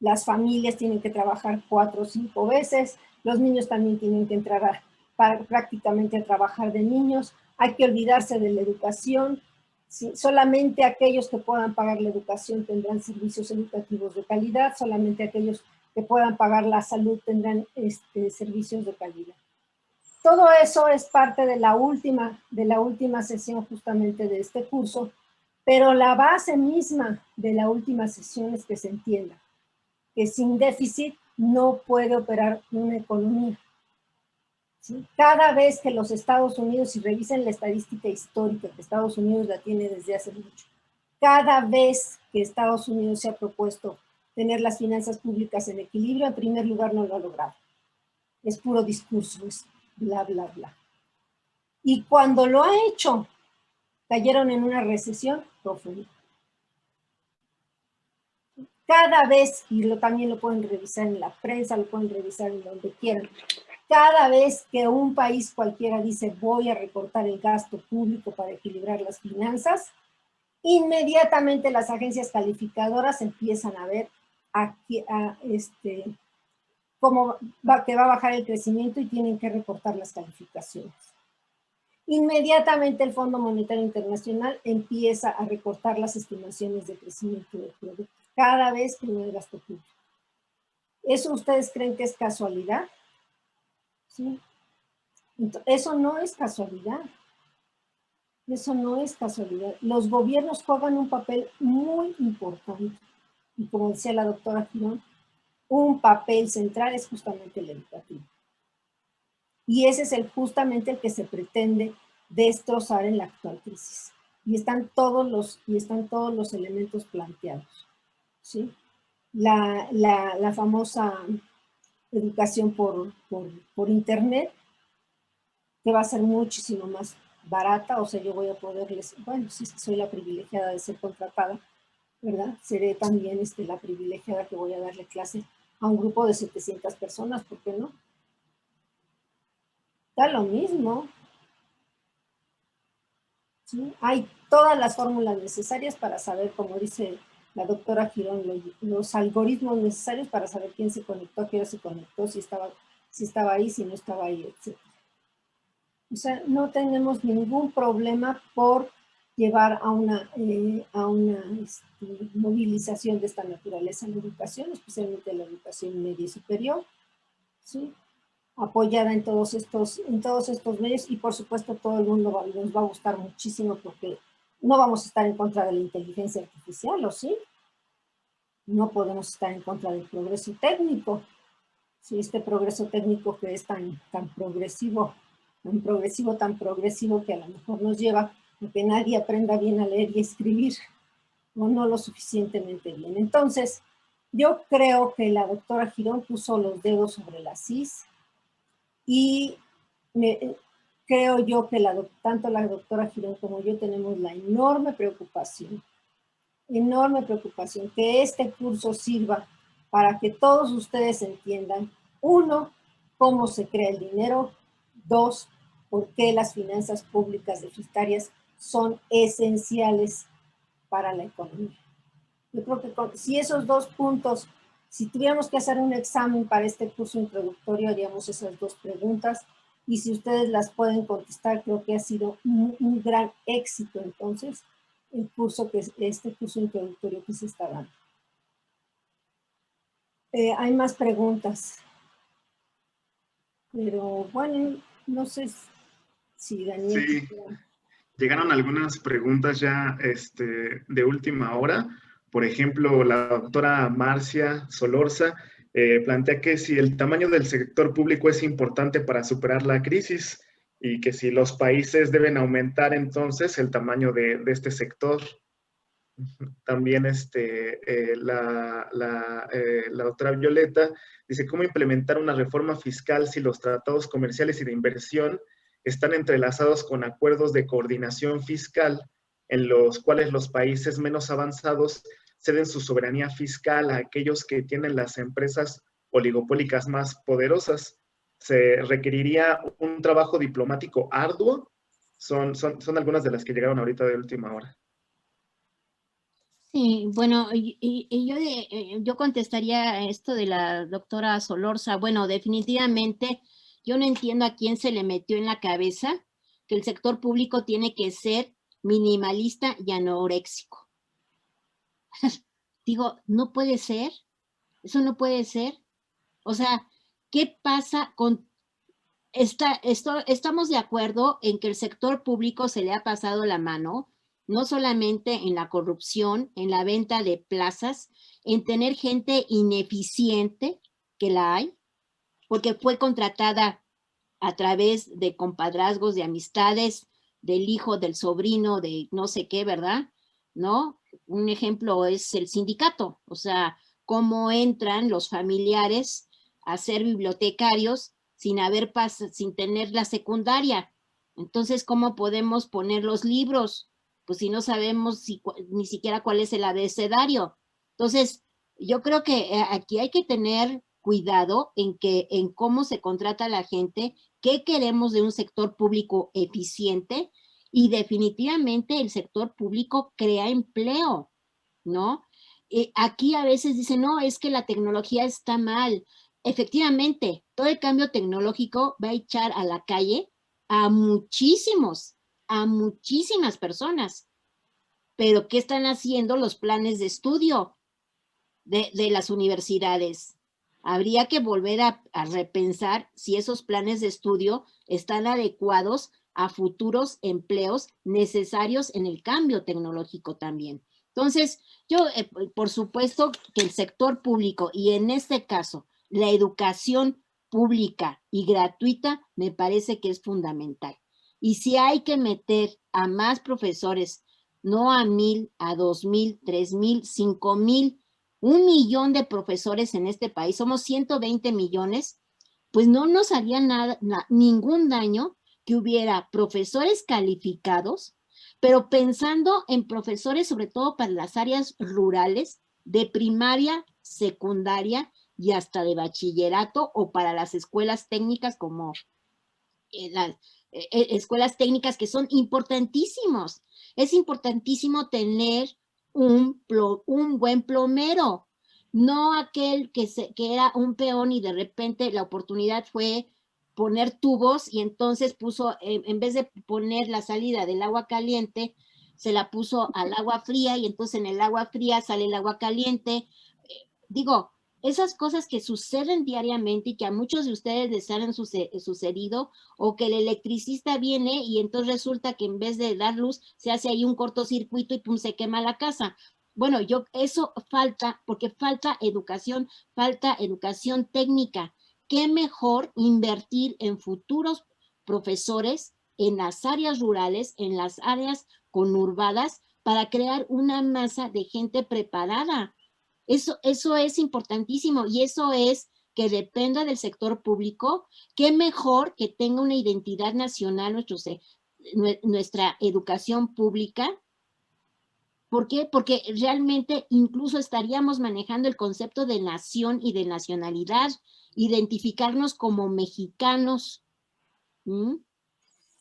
Las familias tienen que trabajar 4 o 5 veces, los niños también tienen que entrar prácticamente a trabajar de niños. Hay que olvidarse de la educación. Sí, solamente aquellos que puedan pagar la educación tendrán servicios educativos de calidad, solamente aquellos que puedan pagar la salud tendrán servicios de calidad. Todo eso es parte de la última sesión justamente de este curso, pero la base misma de la última sesión es que se entienda que sin déficit no puede operar una economía. ¿Sí? Cada vez que los Estados Unidos, si revisen la estadística histórica, que Estados Unidos la tiene desde hace mucho, cada vez que Estados Unidos se ha propuesto tener las finanzas públicas en equilibrio, en primer lugar no lo ha logrado. Es puro discurso, es bla, bla, bla. Y cuando lo ha hecho, cayeron en una recesión profunda. Cada vez, y también lo pueden revisar en la prensa, lo pueden revisar en donde quieran, cada vez que un país cualquiera dice voy a recortar el gasto público para equilibrar las finanzas, inmediatamente las agencias calificadoras empiezan a ver cómo que va a bajar el crecimiento y tienen que recortar las calificaciones. Inmediatamente el Fondo Monetario Internacional empieza a recortar las estimaciones de crecimiento del producto cada vez que no hay gasto público. ¿Eso ustedes creen que es casualidad? ¿Sí? Entonces, eso no es casualidad. Eso no es casualidad. Los gobiernos juegan un papel muy importante. Y como decía la doctora Girón, un papel central es justamente el educativo. Y ese es justamente el que se pretende destrozar en la actual crisis. Y están todos los elementos planteados. ¿Sí? La famosa educación por internet, que va a ser muchísimo más barata, o sea, yo voy a poderles, bueno, si soy la privilegiada de ser contratada, ¿verdad? Seré también la privilegiada que voy a darle clase a un grupo de 700 personas, ¿por qué no? Da lo mismo, ¿sí? Hay todas las fórmulas necesarias para saber, como dice la doctora Girón, los algoritmos necesarios para saber quién se conectó, a qué hora se conectó, si estaba ahí, si no estaba ahí, etc. O sea, no tenemos ningún problema por llevar a una movilización de esta naturaleza en la educación, especialmente en la educación media y superior, ¿sí? Apoyada en todos estos medios, y por supuesto todo el mundo nos va a gustar muchísimo, porque no vamos a estar en contra de la inteligencia artificial, ¿o sí? No podemos estar en contra del progreso técnico. Sí, este progreso técnico que es tan progresivo, tan progresivo, que a lo mejor nos lleva a que nadie aprenda bien a leer y escribir, o no lo suficientemente bien. Entonces, yo creo que la doctora Girón puso los dedos sobre las is, y creo yo que tanto la doctora Girón como yo tenemos la enorme preocupación, que este curso sirva para que todos ustedes entiendan, uno, cómo se crea el dinero; dos, por qué las finanzas públicas deficitarias son esenciales para la economía. Yo creo que si esos dos puntos, si tuviéramos que hacer un examen para este curso introductorio, haríamos esas dos preguntas, y si ustedes las pueden contestar, creo que ha sido un gran éxito entonces el curso este curso introductorio que se está dando. Hay más preguntas, pero bueno, no sé si Daniel... Sí, llegaron algunas preguntas ya de última hora. Por ejemplo, la doctora Marcia Solorza plantea que si el tamaño del sector público es importante para superar la crisis, y que si los países deben aumentar entonces el tamaño de este sector. También la doctora Violeta dice: ¿cómo implementar una reforma fiscal si los tratados comerciales y de inversión están entrelazados con acuerdos de coordinación fiscal en los cuales los países menos avanzados ceden su soberanía fiscal a aquellos que tienen las empresas oligopólicas más poderosas? ¿Se requeriría un trabajo diplomático arduo? Son algunas de las que llegaron ahorita de última hora. Sí, bueno, yo contestaría esto de la doctora Solorza. Bueno, definitivamente yo no entiendo a quién se le metió en la cabeza que el sector público tiene que ser minimalista y anoréxico. Digo, no puede ser, eso no puede ser. O sea, ¿qué pasa con estamos de acuerdo en que el sector público se le ha pasado la mano, no solamente en la corrupción, en la venta de plazas, en tener gente ineficiente, que la hay, porque fue contratada a través de compadrazgos, de amistades, del hijo, del sobrino, de no sé qué, ¿verdad? ¿No? Un ejemplo es el sindicato, o sea, cómo entran los familiares a ser bibliotecarios sin tener la secundaria. Entonces, ¿cómo podemos poner los libros? Pues si no sabemos ni siquiera cuál es el abecedario. Entonces, yo creo que aquí hay que tener cuidado en cómo se contrata a la gente, qué queremos de un sector público eficiente, y definitivamente el sector público crea empleo, ¿no? Aquí a veces dicen, no, es que la tecnología está mal. Efectivamente, todo el cambio tecnológico va a echar a la calle a muchísimas personas. Pero ¿qué están haciendo los planes de estudio de las universidades? Habría que volver a repensar si esos planes de estudio están adecuados a futuros empleos necesarios en el cambio tecnológico también. Entonces, yo, por supuesto que el sector público, y en este caso, la educación pública y gratuita, me parece que es fundamental. Y si hay que meter a más profesores, no a 1,000, a 2,000, 3,000, 5,000, 1 millón de profesores en este país, somos 120 millones, pues no nos haría ningún daño que hubiera profesores calificados, pero pensando en profesores sobre todo para las áreas rurales, de primaria, secundaria y hasta de bachillerato, o para las escuelas técnicas como las escuelas técnicas, que son importantísimos. Es importantísimo tener un buen plomero, no aquel que era un peón y de repente la oportunidad fue poner tubos y entonces puso, en vez de poner la salida del agua caliente, se la puso al agua fría y entonces en el agua fría sale el agua caliente. Digo, esas cosas que suceden diariamente y que a muchos de ustedes les han sucedido, o que el electricista viene y entonces resulta que en vez de dar luz se hace ahí un cortocircuito y pum, se quema la casa. Bueno, eso falta, porque falta educación técnica. ¿Qué mejor invertir en futuros profesores en las áreas rurales, en las áreas conurbadas, para crear una masa de gente preparada? Eso es importantísimo, y eso es que dependa del sector público. Qué mejor que tenga una identidad nacional nuestra educación pública. ¿Por qué? Porque realmente incluso estaríamos manejando el concepto de nación y de nacionalidad, identificarnos como mexicanos. ¿Mm?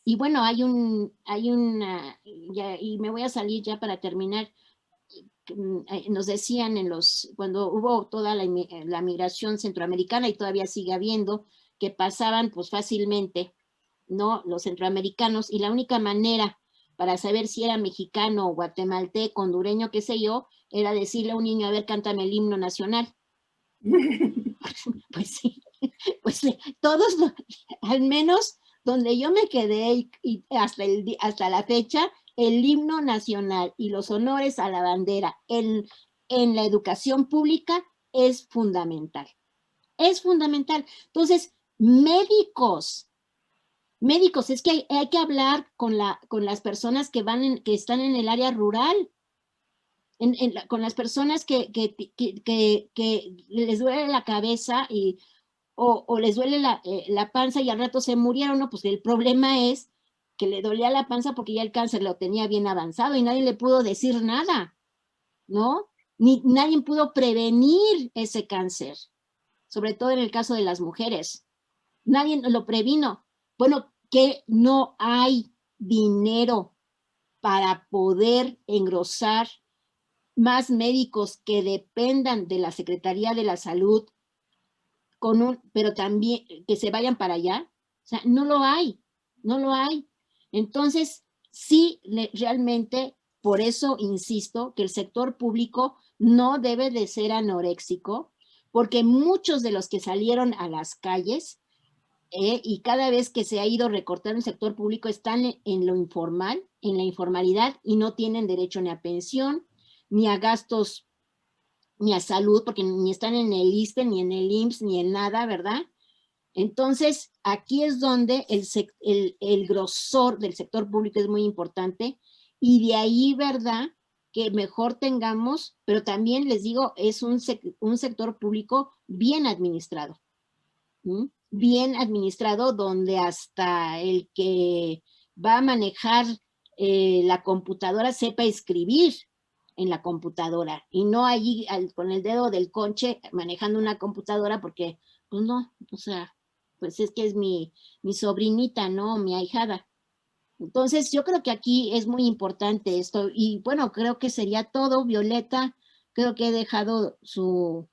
Y bueno, y me voy a salir ya para terminar. Nos decían cuando hubo toda la migración centroamericana, y todavía sigue habiendo, que pasaban pues fácilmente, ¿no?, los centroamericanos, y la única manera para saber si era mexicano, guatemalteco, hondureño, qué sé yo, era decirle a un niño: a ver, cántame el himno nacional. Pues sí, pues sí, todos, al menos donde yo me quedé y hasta la fecha, el himno nacional y los honores a la bandera en la educación pública es fundamental. Es fundamental. Entonces, médicos, es que hay que hablar con las personas que están en el área rural, con las personas que les duele la cabeza o les duele la panza y al rato se murieron, ¿no? Pues el problema es que le dolía la panza porque ya el cáncer lo tenía bien avanzado y nadie le pudo decir nada, ¿no? Ni nadie pudo prevenir ese cáncer, sobre todo en el caso de las mujeres. Nadie lo previno. Bueno, que no hay dinero para poder engrosar más médicos que dependan de la Secretaría de la Salud, pero también que se vayan para allá. O sea, no lo hay. Entonces, sí, realmente, por eso insisto que el sector público no debe de ser anoréxico, porque muchos de los que salieron a las calles, y cada vez que se ha ido recortando el sector público, están en lo informal, en la informalidad, y no tienen derecho ni a pensión, ni a gastos, ni a salud, porque ni están en el ISSSTE, ni en el IMSS, ni en nada, ¿verdad? Entonces, aquí es donde el grosor del sector público es muy importante, y de ahí, ¿verdad?, que mejor tengamos, pero también les digo, es un sector público bien administrado. ¿Mm? Bien administrado, donde hasta el que va a manejar la computadora sepa escribir en la computadora, y no allí con el dedo del conche manejando una computadora, porque, pues no, o sea, pues es que es mi sobrinita, ¿no?, mi ahijada. Entonces, yo creo que aquí es muy importante esto, y bueno, creo que sería todo. Violeta, creo que he dejado su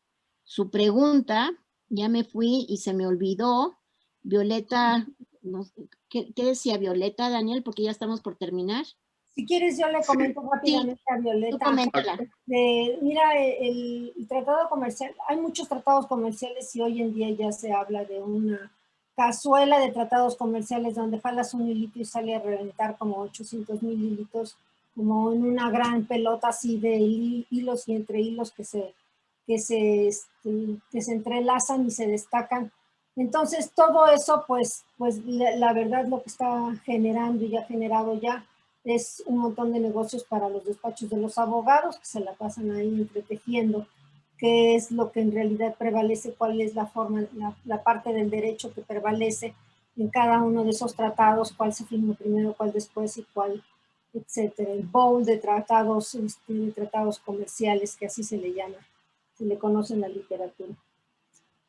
pregunta. Ya me fui y se me olvidó. Violeta, no, ¿qué decía Violeta, Daniel? Porque ya estamos por terminar. Si quieres, yo le comento rápidamente a Violeta. Tú coméntala. Mira, el tratado comercial, hay muchos tratados comerciales y hoy en día ya se habla de una cazuela de tratados comerciales donde jalas un hilito y sale a reventar como 800,000 hilitos, como en una gran pelota así de hilos y entre hilos que se entrelazan y se destacan. Entonces, todo eso, pues la verdad, lo que está generando y ha generado ya es un montón de negocios para los despachos de los abogados, que se la pasan ahí entretejiendo qué es lo que en realidad prevalece, cuál es la forma, la parte del derecho que prevalece en cada uno de esos tratados, cuál se firmó primero, cuál después y cuál, etcétera. El bowl de tratados comerciales, que así se le llama, se le conoce en la literatura.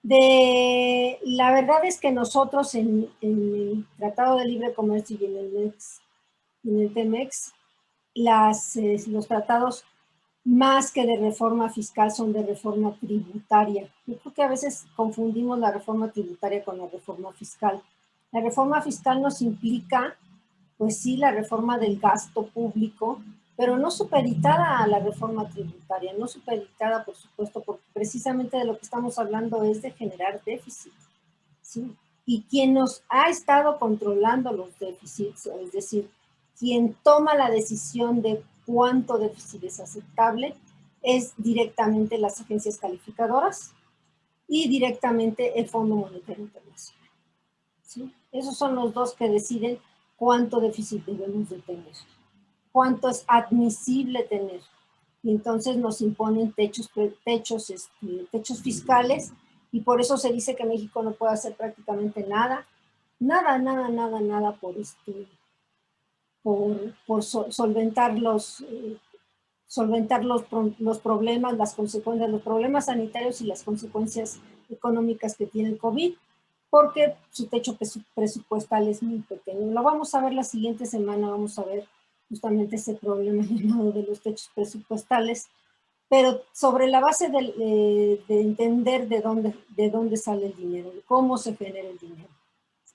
La verdad es que nosotros en el Tratado de Libre Comercio y en el TEMEX, los tratados más que de reforma fiscal son de reforma tributaria. Yo creo que a veces confundimos la reforma tributaria con la reforma fiscal. La reforma fiscal nos implica, pues sí, la reforma del gasto público, pero no supeditada a la reforma tributaria, no supeditada, por supuesto, porque precisamente de lo que estamos hablando es de generar déficit, ¿sí? Y quien nos ha estado controlando los déficits, es decir, quien toma la decisión de cuánto déficit es aceptable, es directamente las agencias calificadoras y directamente el Fondo Monetario Internacional, ¿sí? Esos son los dos que deciden cuánto déficit debemos de tener, cuánto es admisible tener. Y entonces nos imponen techos fiscales, y por eso se dice que México no puede hacer prácticamente nada por solventar los problemas, las consecuencias, los problemas sanitarios y las consecuencias económicas que tiene el COVID, porque su techo presupuestal es muy pequeño. Lo vamos a ver la siguiente semana, vamos a ver justamente ese problema llamado de los techos presupuestales, pero sobre la base de entender de dónde sale el dinero, de cómo se genera el dinero.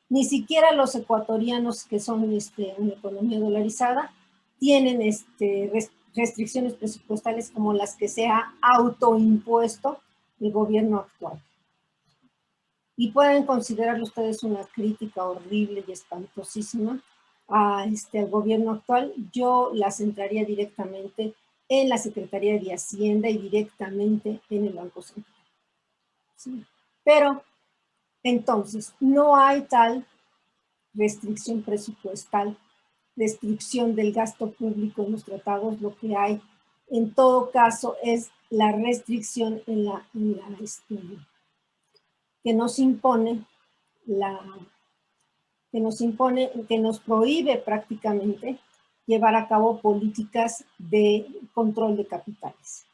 Ni siquiera los ecuatorianos, que son una economía dolarizada, tienen restricciones presupuestales como las que se ha autoimpuesto el gobierno actual. Y pueden considerarlo ustedes una crítica horrible y espantosísima al gobierno actual. Yo la centraría directamente en la Secretaría de Hacienda y directamente en el Banco Central. ¿Sí? Pero, entonces, no hay tal restricción presupuestal, restricción del gasto público en los tratados. Lo que hay, en todo caso, es la restricción que nos impone, que nos prohíbe prácticamente llevar a cabo políticas de control de capitales.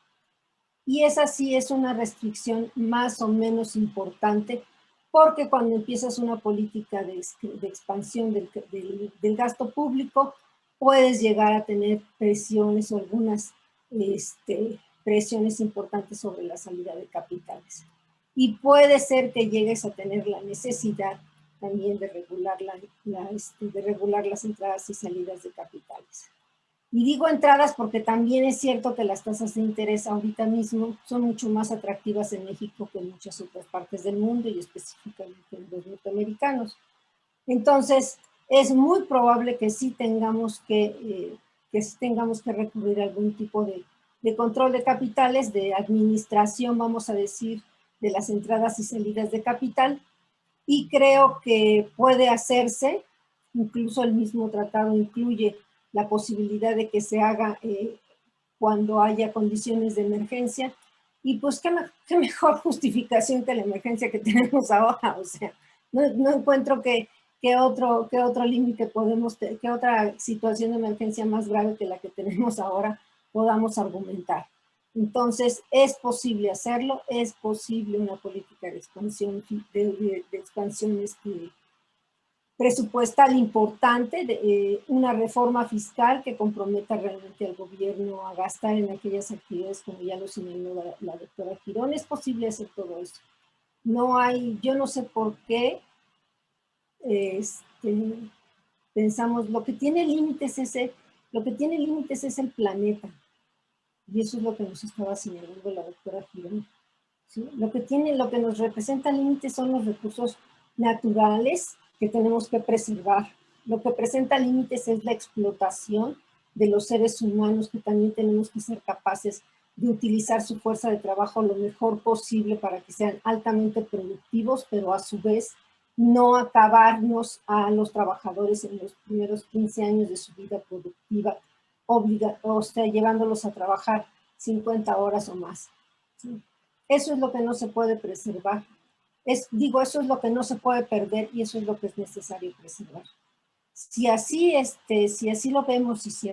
Y esa sí es una restricción más o menos importante, porque cuando empiezas una política de expansión del gasto público, puedes llegar a tener presiones o algunas presiones importantes sobre la salida de capitales. Y puede ser que llegues a tener la necesidad también de regular, de regular las entradas y salidas de capitales. Y digo entradas porque también es cierto que las tasas de interés ahorita mismo son mucho más atractivas en México que en muchas otras partes del mundo y específicamente en los norteamericanos. Entonces, es muy probable que sí tengamos que recurrir a algún tipo de control de capitales, de administración, vamos a decir, de las entradas y salidas de capital. Y creo que puede hacerse, incluso el mismo tratado incluye la posibilidad de que se haga cuando haya condiciones de emergencia. Y pues qué mejor justificación que la emergencia que tenemos ahora. O sea, no encuentro que otro límite que otra situación de emergencia más grave que la que tenemos ahora podamos argumentar. Entonces, es posible hacerlo, es posible una política de expansión, presupuestal importante, una reforma fiscal que comprometa realmente al gobierno a gastar en aquellas actividades como ya lo señaló la doctora Girón. Es posible hacer todo eso. Yo no sé por qué pensamos, lo que tiene límites es el planeta. Y eso es lo que nos estaba señalando la doctora Girón, ¿sí? Lo que nos representa límites son los recursos naturales que tenemos que preservar. Lo que presenta límites es la explotación de los seres humanos, que también tenemos que ser capaces de utilizar su fuerza de trabajo lo mejor posible para que sean altamente productivos, pero a su vez no acabarnos a los trabajadores en los primeros 15 años de su vida productiva, llevándolos a trabajar 50 horas o más, ¿sí? Eso es lo que no se puede preservar. Eso es lo que no se puede perder y eso es lo que es necesario preservar. Si así lo vemos y si